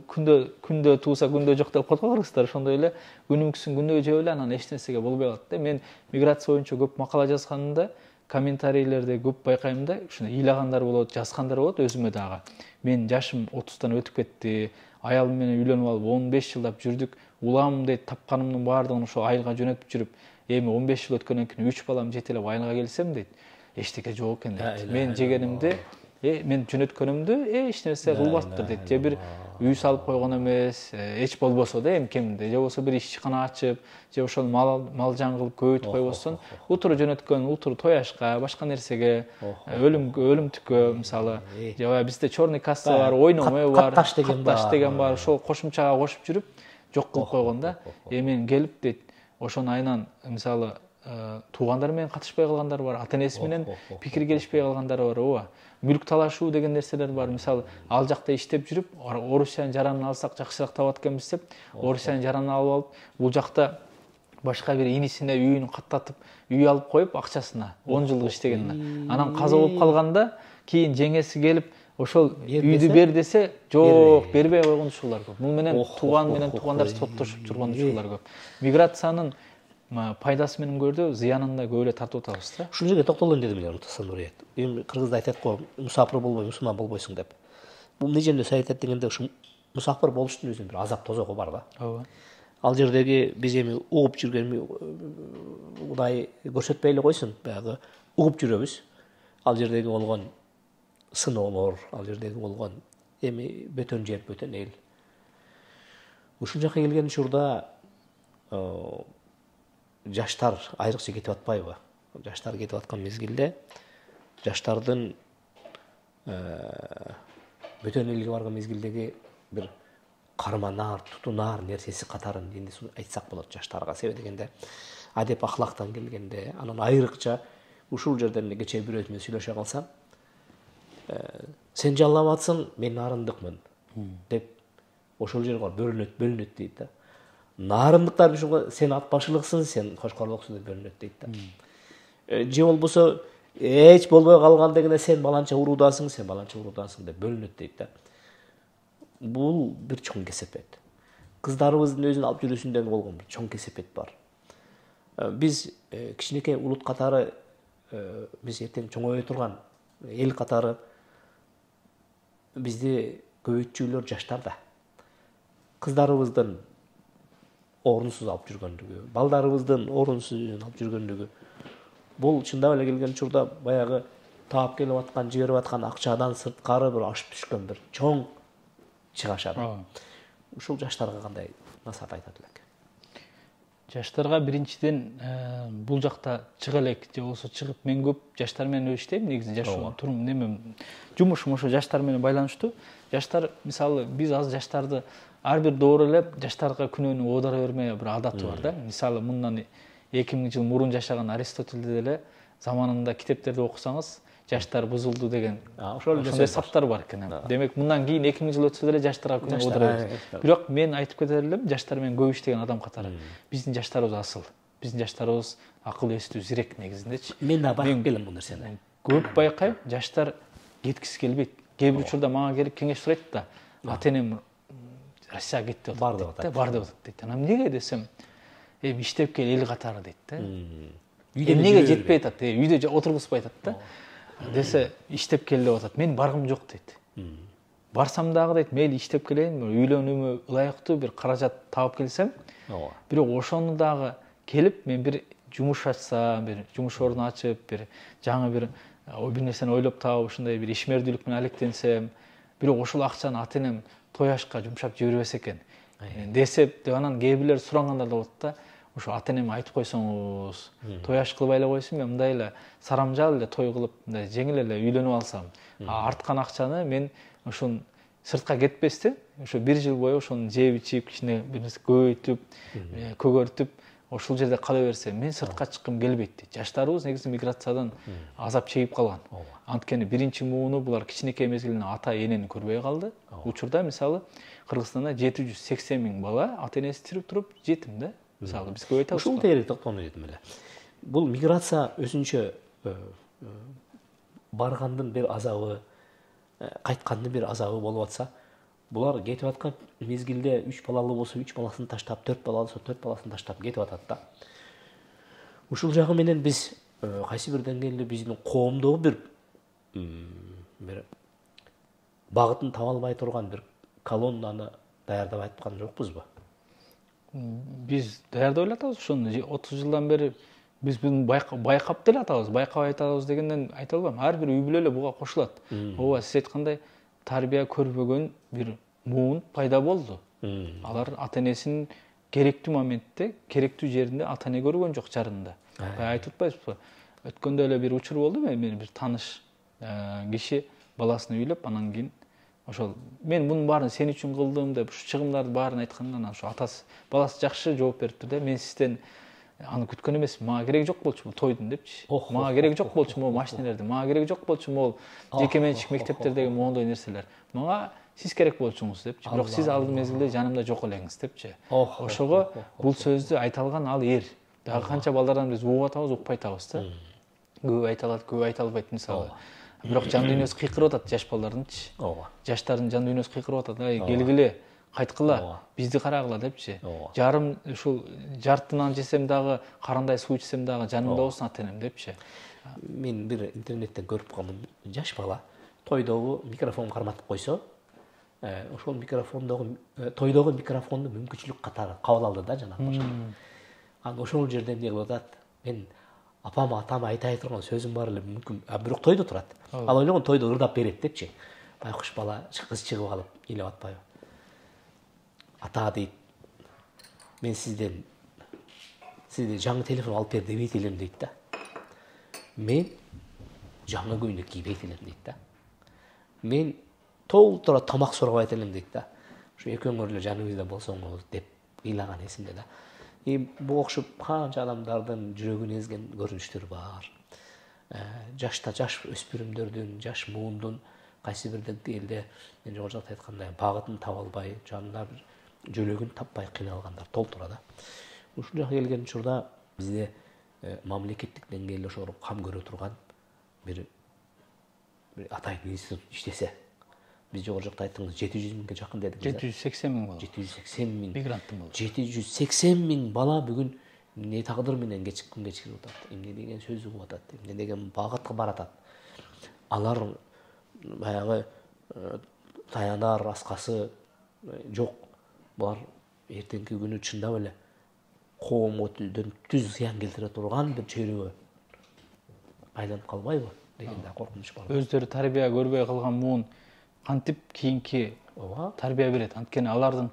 күндө тууса күндө жок деп коет го кыргыздар, ошондой эле күнүмкүсүн күндө жеп эле анан эч нерсеге болбой калат да. Мен миграция боюнча көп макала жазганымда комментарийлерде көп байкайм да, ушуну ыйлагандар болот, жазгандар болот өзүмө дагы. Мен жашым 30-тан өтүп кетти, аялым менен үйлөнүп алып 15 жылдап жүрдүк, улам дейт тапканымдын баардыгын ошо айылга жөнөтүп жүрүп, эми 15 жыл өткөндөн кийин 3 балам жетелеп айылга келсем дейт, эчтеке жок экен дейт. Мен жегенимди, мен жөнөткөнүмдү эч нерсе кылбаптыр дейт. Же бир үй салып койгон эмес, эч болбосо да эми кеминде, же болбосо бир ишкана ачып, же ошол мал жан кылып көбөйтүп койбостон, утуру жөнөткөн, утуру тояшка, башка нерсеге, өлүмтүккө мисалы, же бизде черный касса бар, ойномой бар, катташ деген бар, ошол кошумчага кошуп жүрүп жок кылып койгон да. Мен келип дейт, ошонун айынан мисалы туугандар менен катышпай калгандар бар, ата-энеси менен пикир келишпей калгандар бар, ооба. Мүлк талашуу деген нерселер бар. Мисалы, ал жакта иштеп жүрүп, Орусиянын жаранын алсак жакшыраак табат экенбиз деп, Орусиянын жаранын алып, бул жакта башка бир инисине үйүн каттатып, үй алып коюп акчасына 10 жылдык иштегенине. Анан каза болуп калганда, кийин жеңеси келип, ошол үйдү бер десе, жок, бербей койгон ушулар көп. Бул менен туугандар соттошуп жүргөн ушулар көп. Миграциянын пайдасы менен көрдү, зыянын да көп эле тартып атабыз да. Ушул жерге токтолоюн дедим эле Нуртасан Нуриет. Эми кыргызда айтат го, мусафир болбой, мусулман болбойсуң деп. Бул эмне жөнүндө айтат дегенде, ушу мусафир болуштун өзүнүн бир азап тозогу бар да. Ооба. Ал жердеги биз эми угуп жүргөн Кудай көрсөтпөй эле койсун, баягы угуп жүрөбүз. Ал жердеги болгон сыноолор, ал жердеги болгон эми бөтөн жер, бөтөн эл. Ушул жака келген учурда жаштар айрыкча кетип атпайбы? Жаштар кетип аткан мезгилде жаштардын бөтөн элге барган мезгилдеги бир карманаар, тутунаар нерсеси катарын эми айтсак болот жаштарга. Себеби дегенде адеп ахлактан келгенде, анан айрыкча ушул жерден кечээ бирөө менен сүйлөшө калсам, сен жалламатсың, мен нарындыкмын деп ошол жер бөлүнөт дейт да. Нарындыктар ушуга сен ат башылыксың, сен кошкорлуксуң деп бөлүнөт дейт да. Же болбосо эч болбой калгандыгына сен баланча уруудансың, деп бөлүнөт дейт да. Бул бир чоң кесепет. Кыздарыбыздын өзүн алып жүрүүсүндөн болгон бир чоң кесепет бар. Биз кичинекей улут катары, биз эртең чоңое турган эл катары бизди көбөйтчүлөр жаштар да. Кыздарыбыздын орунсуз алып жүргөндүгү, балдарыбыздын орунсуз алып жүргөндүгү. Бул чындап эле келген учурда баягы таап келип аткан, жиберип аткан акчадан сырткары бир ашып түшкөн бир чоң чыгашат. Ушул жаштарга кандай насаат айтат элек? Жаштарга биринчиден бул жакта чыга элек, же болбосо чыгып, мен көп жаштар менен иштейм, негизи жашоо турум немем, жумушум ошо жаштар менен байланыштуу. Жаштар, мисалы, биз аз жаштарды ар бир доор эле жаштарга күнөөнү оодара берме бир адаты бар да. Мисалы, мындан 2000 жыл мурун жашаган Аристотельди деле заманында китептерди окусаңыз, жаштар бузулду деген ошондой саптар бар экен. Демек, мындан кийин 2000 жыл өтсө деле жаштарга күнөө оодара беребиз. Бирок мен айтып кетер элем, жаштар менен көп иштеген адам катары. Биздин жаштарыбыз асыл. Биздин жаштарыбыз акыл эстүү, зирек негизиндечи. Мен да байкап келем бул нерсени. Көп байкайм, жаштар кеткиси келбейт. Кээ бир учурда мага келип кеңеш сурайт да. Ата-энем Россияга кетти деп атат. Бар деп атат дейт. Анан эмнеге десем, эми иштеп кел эл катары дейт да. Эмнеге жетпей атат, үйдө отургузбай атат да. Десе, иштеп кел деп атат. Мен баргым жок дейт. Барсам дагы дейт, мейли иштеп келейин, үйлөнүүмө ылайыктуу бир каражат таап келсем, бирок ошону дагы келип мен бир жумуш ачсам, бир жумуш ордун ачып, бир жаңы бир нерсени ойлоп таап, ушундай бир ишмердүүлүк менен алектенсем, бирок ошол акчаны ата-энем тояшка жумшап жибербесе экен. Десеп, деп анан кээ бирлер сурангандар да болот да. ошо ата энеме айтып койсоңуз, той аш кылбай эле койсун, мен мындай эле сарамжал эле той кылып, мындай жеңил эле үйлөнүп алсам, арткан акчаны мен ошон сыртка кетпестен, ошо 1 жыл бою ошону жеп ичип, кичине бир нерсе көбөйтүп, көгөртүп, ошол жерде кала берсем, мен сыртка чыккым келбейт дейт. Жаштарыбыз негизи миграциядан азап чегип калган. Анткени биринчи мууну булар кичинекей мезгилинен ата энени көрбөй калды. Учурда мисалы Кыргызстанда 780 000 бала ата энеси тирип туруп жетим да. Мисалы биз көп айтабыз. Ушул тегерек токтону дедим эле. Бул миграция өзүнчө баргандын бир азабы, кайткандын бир азабы болуп атса, булар кетип аткан мезгилде 3 балалуу болсо 3 баласын таштап, 4 балалуу болсо 4 баласын таштап кетип атат да. Ушул жагы менен биз кайсы бир деңгээлде биздин коомдогу бир багытын таба албай турган бир колоннаны даярдап аткан жокпузбу? Биз даярдап эле атабыз ошону 30 жылдан бери биз буну байкап деле атабыз. Байкап айтабыз дегенден айта албайм. Ар бир үй бүлө эле буга кошулат. Ооба, сиз айткандай тарбия көрбөгөн бир муун пайда болду. Алар ата энесин керектүү моментте, керектүү жеринде ата эне көргөн жок жарында. Бай айтып атпайсызбы? Өткөндө эле бир учур болду, мен бир тааныш киши баласын үйлөп, анан кийин ошол мен мунун баарын сен үчүн кылдым деп ушу чыгымдарды баарын айткандан ошо атасы баласы жакшы жооп бериптир да. Мен сизден аны күткөн эмесмин. Мага кереги жок болчу бул тойдун депчи. Мага кереги жок болчу могул машинелердин. Мага кереги жок болчу могул жеке менчик мектептердеги моундай нерселер. Мага сиз керек болчуңуз депчи. Бирок сиз ал мезгилде жанымда жок элеңиз депчи. Ошого бул сөздү айта алган ал эр. Дагы канча балдардан биз угуп атабыз, укпай атабыз да. Көп айта алат, көп айта албайт мисалы. Бирок жан дүйнөсү кыйкырып атат жаш балдардынчы. Жаштардын жан дүйнөсү кыйкырып атат. Келгиле, кайткыла, бизди карагыла депчи. Жарым ушул жартынан жесем дагы, карандай суу ичсем дагы жанымда болсун ата энем депчи. Мен бир интернеттен көрүп калдым. Жаш бала тойдогу микрофон карматып койсо, ошол микрофондогу тойдогу микрофонду мүмкүнчүлүк катары кабыл алды да жанагы башка. Аны ошол жерден эмне кылып атат? Мен апама атама айтай турган сөзүм бар эле мүмкүн. Бирок тойдо турат. Ал ойлогон тойдо ырдап берет депчи. Байкуш бала кыз чыгып алып элеп атпайбы? Ата дейт, мен сизде жаңы телефон алып бер дебейт элем дейт да. Мен жаңы көйнөк кийбейт элем дейт да. Мен толтура тамак сурабайт элем дейт да. Ушу экөөңөр эле жаныбызда болсоңуз деп ыйлаган эсимде да. Буга окшоп канча адамдардын жүрөгүн эзген көрүнүштөр бар. Жаш өспүрүмдөрдүн, жаш муундун кайсы бир деңгээлде мен жогору жакта айткандай багытын таба албай, жанына бир жөлөгүн таппай кыйналгандар толтура да. Ушул жакка келген учурда бизде мамлекеттик деңгээлде ошого кам көрө турган бир атайын институт иштесе. Биз жогору жакта айттыңыз 700 000ге жакын дедиңиз. 780 000 бала. 780 000 мигранттын бала. 780 000 бала бүгүн эмне тагдыр менен күн кечирип атат, эмне деген сөз угуп атат, эмне деген багытка баратат. Алар баягы таянар аскасы жок. Булар эртеңки күнү чындап эле коомго түз зыян келтире турган бир чөйрөгө айланып калбайбы деген да коркунуч бар. Өздөрү тарбия көрбөй калган муун кантип кийинки тарбия берет? Анткени алардын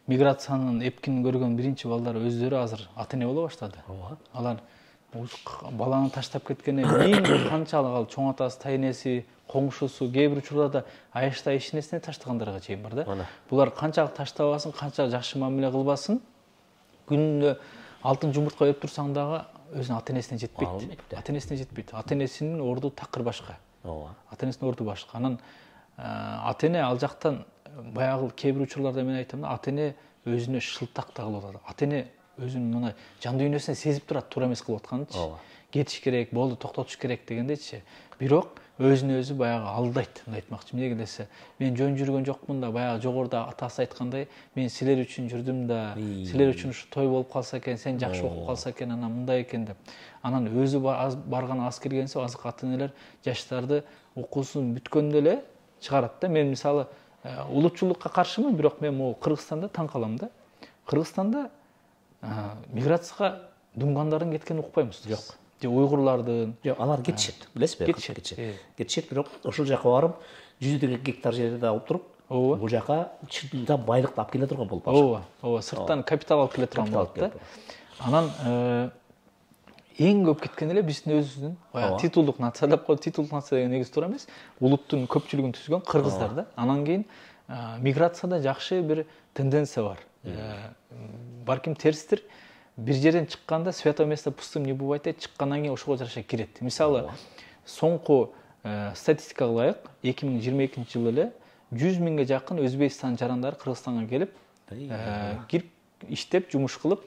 миграциянын эпкинин көргөн биринчи балдары өздөрү азыр ата эне боло баштады. Алар баланы таштап кеткенде канчалык ал чоң атасы, тайнеси, коңшусу, кээ бир учурларда аябай ишинесине таштагандарга чейин бар да. Булар канчалык таштабасын, канча жакшы мамиле кылбасын, күнүндө алтын жумуртка жеп турсаң дагы өзүнүн ата энесине жетпейт. Ата энесине жетпейт. Ата энесинин орду такыр башка. Ата энесинин орду башка. Анан ата эне ал жактан баягы кээ бир учурларда мен айтам да, ата эне өзүнө шылтак тагылып атат. Ата эне өзүнүн мына жан дүйнөсүн сезип турат, туура эмес кылып атканычы. Кетиш керек, болду, токтотуш керек дегендечи. Бирок өзүн өзү баягы алдайт, мындай айтмакчы. Эмнеге десе, мен жөн жүргөн жокмун да, баягы жогоруда атасы айткандай, мен силер үчүн жүрдүм да, силер үчүн ушу той болуп калса экен, сен жакшы окуп калса экен, анан мындай экен деп. Анан өзү барган аз келгенсе, азык ата энелер жаштарды окуусун бүткөндө эле чыгарат да. Мен мисалы улутчулукка каршымын, бирок мен могу Кыргызстанда таң калам да. Кыргызстанда миграцияга думгандардын кеткенин укпайбыз. Жок. Же уйгурлардын. Жок, алар кетишет, билесизби? Кетишет, бирок ошол жака барып, 100 гектар жерди алып туруп, бул жака чындап байлыкты алып келе турган болуп калышат. Ооба, сырттан капитал алып келе турган болот да. Анан эң көп кеткен эле биздин өзүбүздүн баягы титулдук нация деп коет. Титулдук нация деген негизи туура эмес. Улуттун көпчүлүгүн түзгөн кыргыздар да. Анан кийин миграцияда жакшы бир тенденция бар. Балким терстир. Бир жерден чыкканда святое место пустым не бывает дейт, чыккандан кийин ошого жараша кирет. Мисалы, соңку статистикага ылайык 2022-жылы эле 100 миңге жакын Өзбекстан жарандары Кыргызстанга келип, кирип иштеп, жумуш кылып,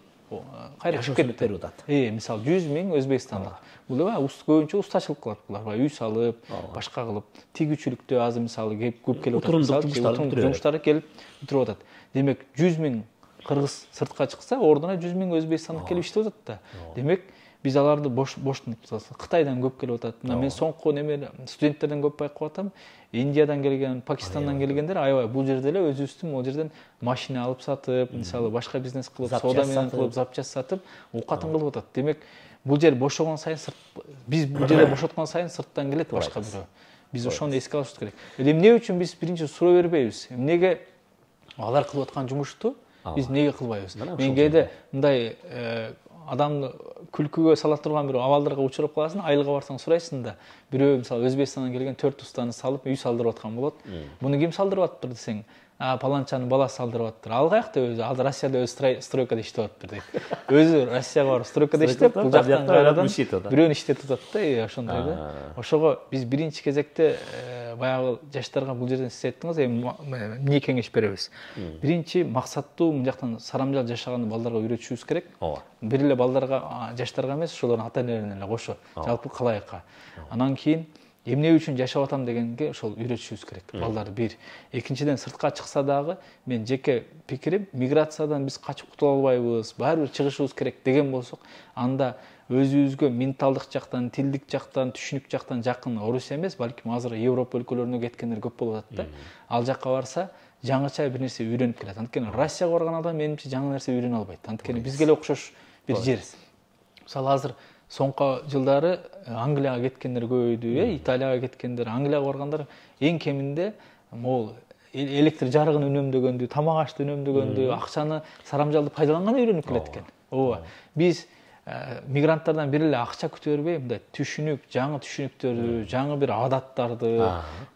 кайра чыгып кетти. Мисалы 100 миң өзбекстандык. Бул көбүнчө устачылык кылат булар. Үй салып, башка кылып, тигүүчүлүктө азыр мисалы көп келип атат. Жумуштары келип бүтүрүп атат. Демек 100 миң кыргыз сыртка чыкса, ордуна 100 миң өзбекстандык келип иштеп атат да. Демек биз аларды боштунтуп, Кытайдан көп келип атат. Мен соңку студенттерден көп байкап атам. Индиядан келген, Пакистандан келгендер аябай бул жерде эле өзүбүздүн могу жерден машина алып сатып, мисалы башка бизнес кылып, соода менен кылып, запчасть сатып, оокатын кылып атат. Демек бул жер бошогон сайын биз бул жерде бошоткон сайын сырттан келет башка бирөө. Биз ошону эске алышыбыз керек. Эмне үчүн биз биринчи суроо бербейбиз? Эмнеге алар кылып аткан жумушту биз эмнеге кылбайбыз? Мен кээде мындай адамды күлкүгө сала турган бир абалдарга учурап каласың, айылга барсаң сурайсың да, бирөө мисалы Өзбекстандан келген 4 устаны салып үй салдырып аткан болот. Муну ким салдырып атыптыр десең, паланчанын баласы салдырып атыптыр. Ал каякта өзү? Ал Россияда өзү стройкада иштеп атыптыр дейт. Өзү Россияга барып стройкада иштеп, бул жактан кайрадан бирөөнү иштетип атат да, ошондой да. Ошого биз биринчи кезекте баягы жаштарга бул жерден сиз айттыңыз, эмне кеңеш беребиз? Биринчи максаттуу мын жактан сарамжал жашаганды балдарга үйрөтүшүбүз керек. Бир эле балдарга, жаштарга эмес, ошолордун ата-энелерине эле кошо, жалпы калайыкка. Анан кийин эмне үчүн жашап атам дегенге ошол үйрөтүшүбүз керек. Балдарды бир. Экинчиден сыртка чыкса дагы мен жеке пикирим, миграциядан биз качып кутула албайбыз, баары бир чыгышыбыз керек деген болсок, анда өзүбүзгө менталдык жактан, тилдик жактан, түшүнүк жактан жакын Орусия эмес, балким азыр Европа өлкөлөрүнө кеткендер көп болуп атат да. Ал жакка барса, жаңыча бир нерсе үйрөнүп келет. Анткени Россияга барган адам менимче жаңы нерсе үйрөнө албайт. Анткени бизге эле окшош бир жер. Мисалы азыр соңку жылдары Англияга кеткендер көбөйдү, Италияга кеткендер, Англияга баргандар эң кеминде могул электр жарыгын үнөмдөгөндү, тамак ашты үнөмдөгөндү, акчаны сарамжалды пайдаланганды үйрөнүп келет экен. Ооба. Биз мигранттардан бир эле акча күтө бербей, мындай түшүнүк, жаңы түшүнүктөрдү, жаңы бир адаттарды,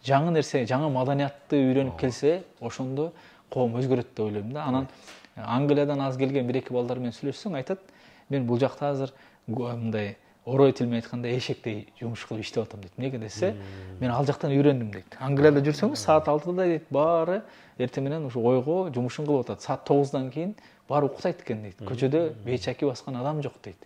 жаңы нерсе, жаңы маданиятты үйрөнүп келсе, ошондо коом өзгөрөт деп ойлойм да. Анан Англиядан аз келген бир эки балдар менен сүйлөшсөң, айтат, мен бул жакта азыр мындай орой тил менен айтканда эшектей жумуш кылып иштеп атам дейт. Эмнеге десе, мен ал жактан үйрөндүм дейт. Англияда жүрсөңүз, саат 6-да дейт, баары эртең менен ушу ойго жумушун кылып атат. Саат 9-дан кийин баары уктайт экен дейт. Көчөдө бейчаки баскан адам жок дейт.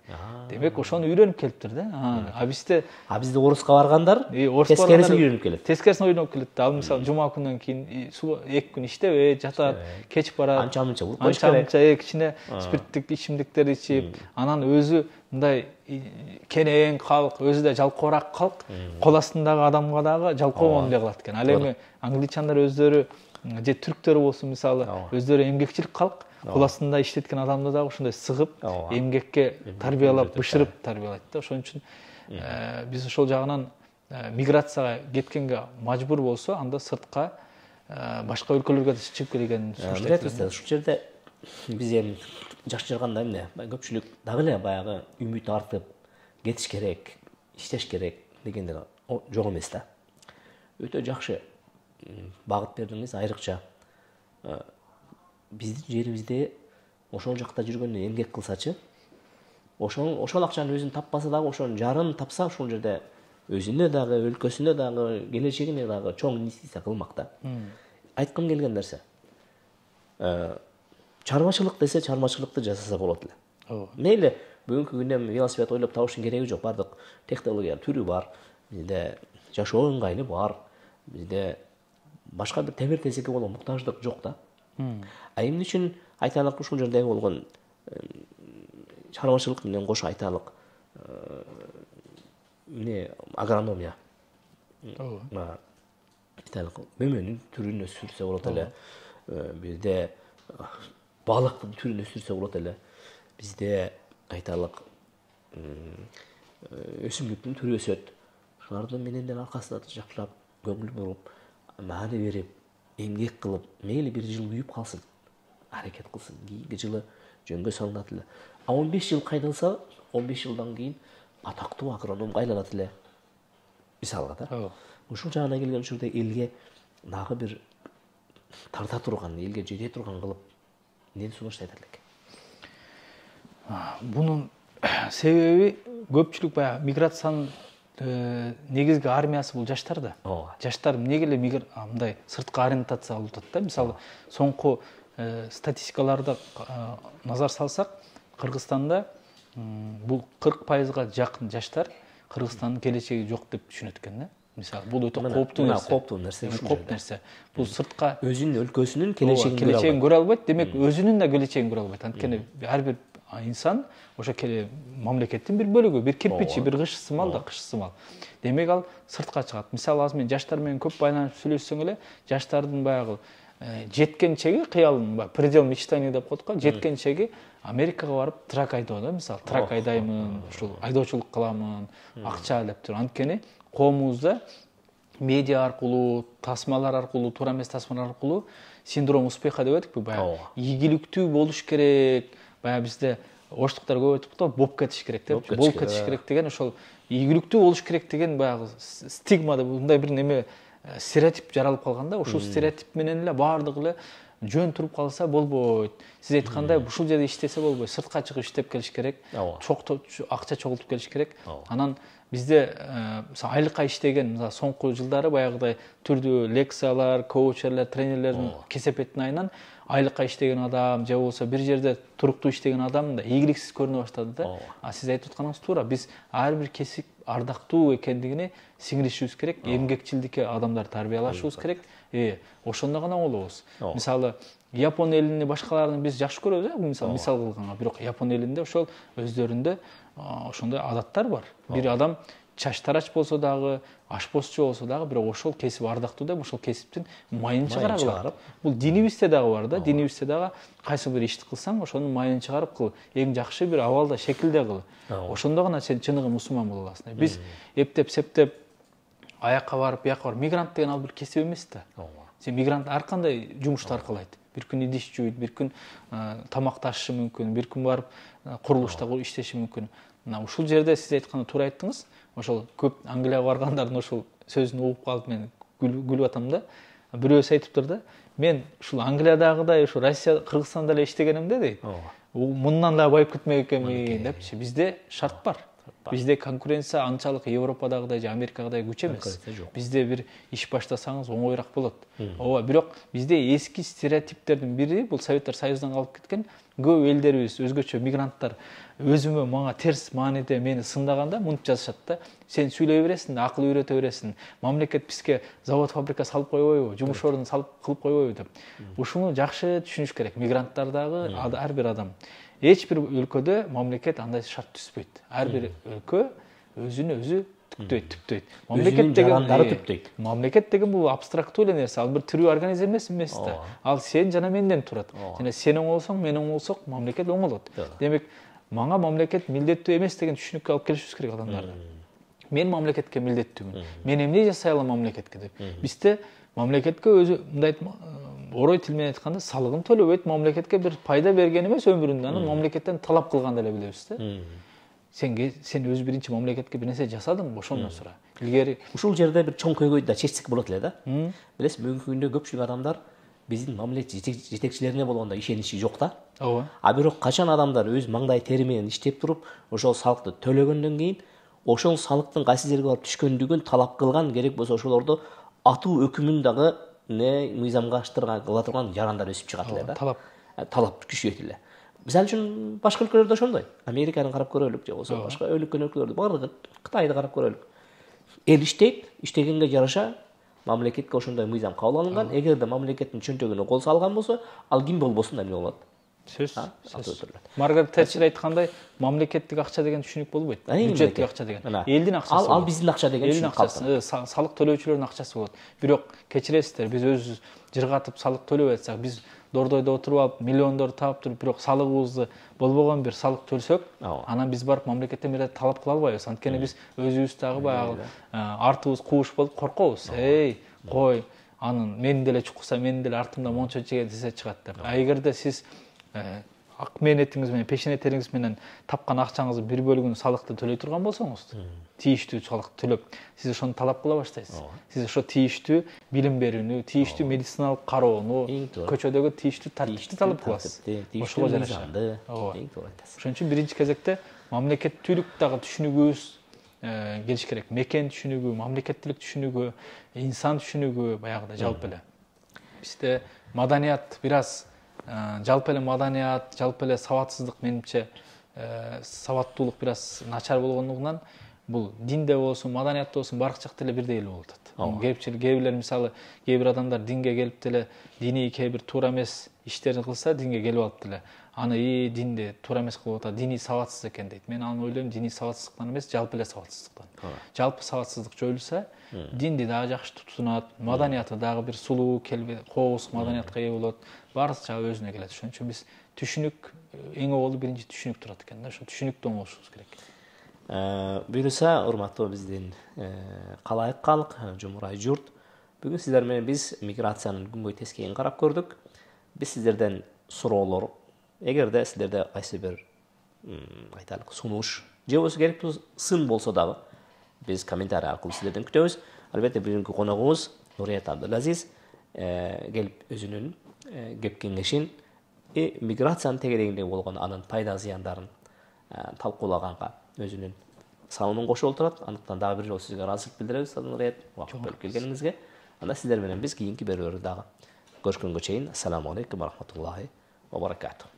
Демек ошону үйрөнүп келиптир да. Бизде Орусга баргандар тескерисин үйрөнүп келет. Тескерисин үйрөнүп келет да. Ал мисалы жума күнүнөн кийин 2 күн иштебей жатат, кеч барат. Анча-мынча уруп коюш керек. Кичине спирттик ичимдиктер ичип, анан өзү мындай кенен калк, өзү да жалкоорак калк, кол астындагы адамга дагы жалкоо мамиле кылат экен. Ал эми англичандар өздөрү же түрктөр болсун мисалы, өздөрү эмгекчил калк, кол астында иштеткен адамды дагы ошондой сыгып, эмгекке тарбиялап, бышырып тарбиялайт да. Ошон үчүн биз ошол жагынан миграцияга кеткенге мажбур болсо, анда сыртка башка өлкөлөргө да чыгып келгенин сунуштайт. Ушул жерде биз эми жаш жарганда эмне, көпчүлүк дагы эле баягы үмүт артып, кетиш керек, иштеш керек дегендер жок эмес да. Өтө жакшы багыт бердиңиз, айрыкча биздин жерибизде ошол жакта жүргөндө эмгек кылсачы, ошол акчанын өзүн таппаса дагы, ошонун жарымын тапса, ошол жерде өзүнө дагы, өлкөсүнө дагы, келечегине дагы чоң инвестиция кылмак да. Айткым келген нерсе, чарбачылык десе, чарбачылыкты жасаса болот эле. Мейли бүгүнкү күндө велосипед ойлоп табыштын кереги жок. Бардык технология түрү бар. Бизде жашоо ыңгайлуу бар. Бизде башка бир темир тесекке болгон муктаждык жок да. Эмне үчүн айтайлык ушул жердеги болгон чарбачылык менен кошо айтайлык агрономия. Айтайлык мөмөнүн түрүн өстүрсө болот эле. Бизде балыктын түрүн өстүрсө болот эле. Бизде айтайлык өсүмдүктүн түрү өсөт. Шулардын менен деле аркасында жакшылап көңүл буруп, маани берип, эмгек кылып, мейли бир жыл күйүп калсын, аракет кылсын. Кийинки жылы жөнгө салынат эле. А 15 жыл кайдалса, 15 жылдан кийин атактуу агрономго айланат эле. Мисалга да. Ушул жагына келген учурда элге дагы бир тарта турган, элге жете турган кылып эмнени сунуштайт элек? Bunun себеби көпчүлүк баягы миграциянын негизги армиясы бул жаштар да. Жаштар эмнеге эле мындай сырткы ориентация алып атат да. Мисалы, соңку статистикаларда назар салсак, Кыргызстанда бул 40%га жакын жаштар Кыргызстандын келечеги жок деп түшүнөт экен да. Мисалы, бул өтө кооптуу нерсе. Кооп нерсе. Бул сыртка өзүнүн өлкөсүнүн келечегин көрө албайт. Демек, өзүнүн да келечегин көрө албайт. Анткени ар бир инсан ошо мамлекеттин бир бөлүгү, бир кирпичи, бир кышысы мал да, кышысы мал. Демек, ал сыртка чыгат. Мисалы, азыр мен жаштар менен көп байланышып сүйлөшсөң эле, жаштардын баягы жеткен чеги, кыялын, предел мечтаний деп коет го, жеткен чеги Америкага барып трак айдоо да, мисалы, трак айдаймын, ушул айдоочулук кыламын, акча деп туруп. Анткени коомубузда медиа аркылуу, тасмалар аркылуу, туура эмес тасмалар аркылуу синдром успеха деп айтыппы, баягы ийгиликтүү болуш керек. Баягы бизде оштуктар көп айтып да, болуп кетиш керек деп, болуп кетиш керек деген, ошол ийгиликтүү болуш керек деген баягы стигма деп, мындай бир неме стереотип жаралып калган да. Ушул стереотип менен эле баардыгы эле жөн туруп калса болбойт. Сиз айткандай, ушул жерде иштесе болбойт, сыртка чыгып иштеп келиш керек, акча чогултуп келиш керек. Анан бизде айлыкка иштеген, соңку жылдары баягыдай түрдүү лекциялар, коучерлер, тренерлердин кесепеттин айынан айлыкка иштеген адам же болбосо бир жерде туруктуу иштеген адам да ийгиликсиз көрүнө баштады да. А сиз айтып атканыңыз туура. Биз ар бир кесип ардактуу экендигине сиңиришибиз керек, эмгекчилдикке адамдар тарбиялашыбыз керек. Ошондо гана болобуз. Мисалы, Япон элини башкаларын биз жакшы көрөбүз, мисал кылганга. Бирок Япон элинде ошол өздөрүндө ошондой адаттар бар. Бир адам чачтарач болсо дагы, ашпозчу болсо дагы, бирок ошол кесип ардактуу деп, ошол кесиптин майын чыгарып. Бул динибизде дагы бар да. Динибизде дагы кайсы бир ишти кылсаң, ошонун майын чыгарып кыл, эң жакшы бир абалда, шекилде кыл. Ошондо гана сен чыныгы мусулман боло аласың. Биз эптеп септеп аякка барып, бияка барып, мигрант деген ал бир кесип эмес да. Сен мигрант ар кандай жумушту аркалайт. Бир күн идиш жууйт, бир күн тамак ташышы мүмкүн, бир күн барып курулушта иштеши мүмкүн. Ушул жерде сиз айтканда туура айттыңыз. Ошол көп Англияга баргандардын ошол сөзүн угуп калып мен күлүп атам да. Бирөөсү айтыптыр да, мен ушул Англиядагыдай ушу Россия, Кыргызстанда эле иштегенимде дейт. Мындан да байып кетмек экенмин депчи. Бизде шарт бар. Бизде конкуренция анчалык Европадагыдай же Америкагыдай күч эмес. Бизде бир иш баштасаңыз оңоюраак болот. Ооба, бирок бизде эски стереотиптердин бири бул Советтер Союзунан калып кеткен көп элдерибиз, өзгөчө мигранттар өзүмө мага терс мааниде мени сындаганда мынтип жазышат да. Сен сүйлөй бересиң да, акыл үйрөтө бересиң. Мамлекет бизге завод, фабрика салып койбойбу, жумуш ордун салып кылып койбойбу деп. Ушуну жакшы түшүнүш керек. Мигранттардагы ар бир адам. Эч бир өлкөдө мамлекет андай шарт түзбөйт. Ар бир өлкө өзүнө өзү түптөйт. Мамлекет деген бул абстрактуу эле нерсе, ал бир тирүү организм эмес да. Ал сен жана менден турат. Жана сен оңолсоң, мен оңолсок, мамлекет оңолот. Демек, мага мамлекет милдеттүү эмес деген түшүнүккө алып келишибиз керек адамдарды. Мен мамлекетке милдеттүүмүн. Мен эмне жасай алам мамлекетке деп. Бизде мамлекетке өзү мындай орой тил менен айтканда салыгын төлөбөйт, мамлекетке бир пайда берген эмес өмүрүндө, аны мамлекеттен талап кылган эле билебиз да. Сен өз биринчи мамлекетке бир нерсе жасадыңбы, ошондон сура. Илгери ушул жерде бир чоң көйгөйдү да чечсек болот эле да. Билесиз, бүгүнкү күндө көпчүлүк адамдар биздин мамлекет жетекчилерине болгондо ишеничи жок да. Ооба. А бирок качан адамдар өз маңдай тери менен иштеп туруп, ошол салыкты төлөгөндөн кийин, ошол салыктын кайсы жерге барып түшкөндүгүн талап кылган, керек болсо ошолорду атуу өкүмүн дагы мыйзамга аштырган кыла турган жарандар өсүп чыгат эле да. Талап күчөйт эле. Мисалы үчүн башка өлкөлөрдө ошондой. Американы карап көрөлүк же болбосо башка өлкөлөрдү бардыгы, Кытайды карап көрөлүк. Эл иштейт, иштегенге жараша мамлекетке ошондой мыйзам кабыл алынган. Эгерде мамлекеттин чөнтөгүнө кол салган болсо, ал ким болбосун эмне болот? Сөз. Маргарет Тэтчер айткандай, мамлекеттик акча деген түшүнүк болбойт. Бюджеттик акча деген. Элдин акчасы. Ал биздин акча деген түшүнүк калды. Салык төлөөчүлөрдүн акчасы болот. Бирок кечиресиздер, биз өзүбүз жыргатып салык төлөп атсак, биз дордойдо отуруп алып, миллиондор таап туруп, бирок салыгыбызды болбогон бир салык төлсөк, анан биз барып мамлекеттен бир талап кыла албайбыз. Анткени биз өзүбүздагы баягы артыбыз кууш болуп коркобуз. Кой, анын менин деле чукса, менин деле артымда мончо чеге десе чыгат деп. А эгерде сиз ак мээнетиңиз менен пешенетериңиз менен тапкан акчаңыздын бир бөлүгүн салыкты төлөй турган болсоңуз, тийиштүү салыкты төлөп, сиз ошону талап кыла баштайсыз. Сиз ошо тийиштүү билим берүүнү, тийиштүү медициналык кароону, көчөдөгү тийиштүү тартипти талап кыласыз. Ошого жараша. Ошон үчүн биринчи кезекте мамлекеттүүлүк дагы түшүнүгүбүз келиш керек. Мекен түшүнүгү, мамлекеттүүлүк түшүнүгү, инсан түшүнүгү баягыда жалпы эле. Бизде маданият бир аз жалпы эле маданият, жалпы эле сабатсыздык менимче сабаттуулук бир аз начар болгондугунан бул динде болсун, маданиятта болсун баардык жакта эле бирдей эле болуп атат. Кээпчилик кээ бирлер мисалы, кээ бир адамдар динге келип деле диний кээ бир туура эмес иштерин кылса, динге келип алып деле аны динди туура эмес кылып атат, диний сабатсыз экен дейт. Мен аны ойлойм, диний сабатсыздыктан эмес, жалпы эле сабатсыздыктан. Жалпы сабатсыздык жоюлса, динди дагы жакшы тутунат, маданияты дагы бир сулуу, кообуз маданиятка ээ болот. Баардык жагы өзүнө келет. Ошон үчүн биз түшүнүк эң оболду биринчи түшүнүк турат экен да. Ошо түшүнүктү оңолушубуз керек. Буюрса, урматтуу биздин калайык калк, жумурай журт. Бүгүн сиздер менен биз миграциянын күнгөй тескейин карап көрдүк. Биз сиздерден суроолор, эгерде сиздерде кайсы бир айтайлык сунуш же болбосо керектүү сын болсо дагы биз комментарий аркылуу сиздерден күтөбүз. Албетте бүгүнкү коногубуз Нурият Абдулазиз келип өзүнүн кеп кеңешин миграциянын тегерегинде болгон анын пайда зыяндарын талкуулаганга өзүнүн салымын кошуп отурат. Андыктан дагы бир жолу сизге ыраазычылык билдиребиз, Нурият, убакыт бөлүп келгениңизге. Анда сиздер менен биз кийинки берүүлөрдө дагы көрүшкөнгө чейин. Ассаламу алейкум ва рахматуллахи ва баракатух.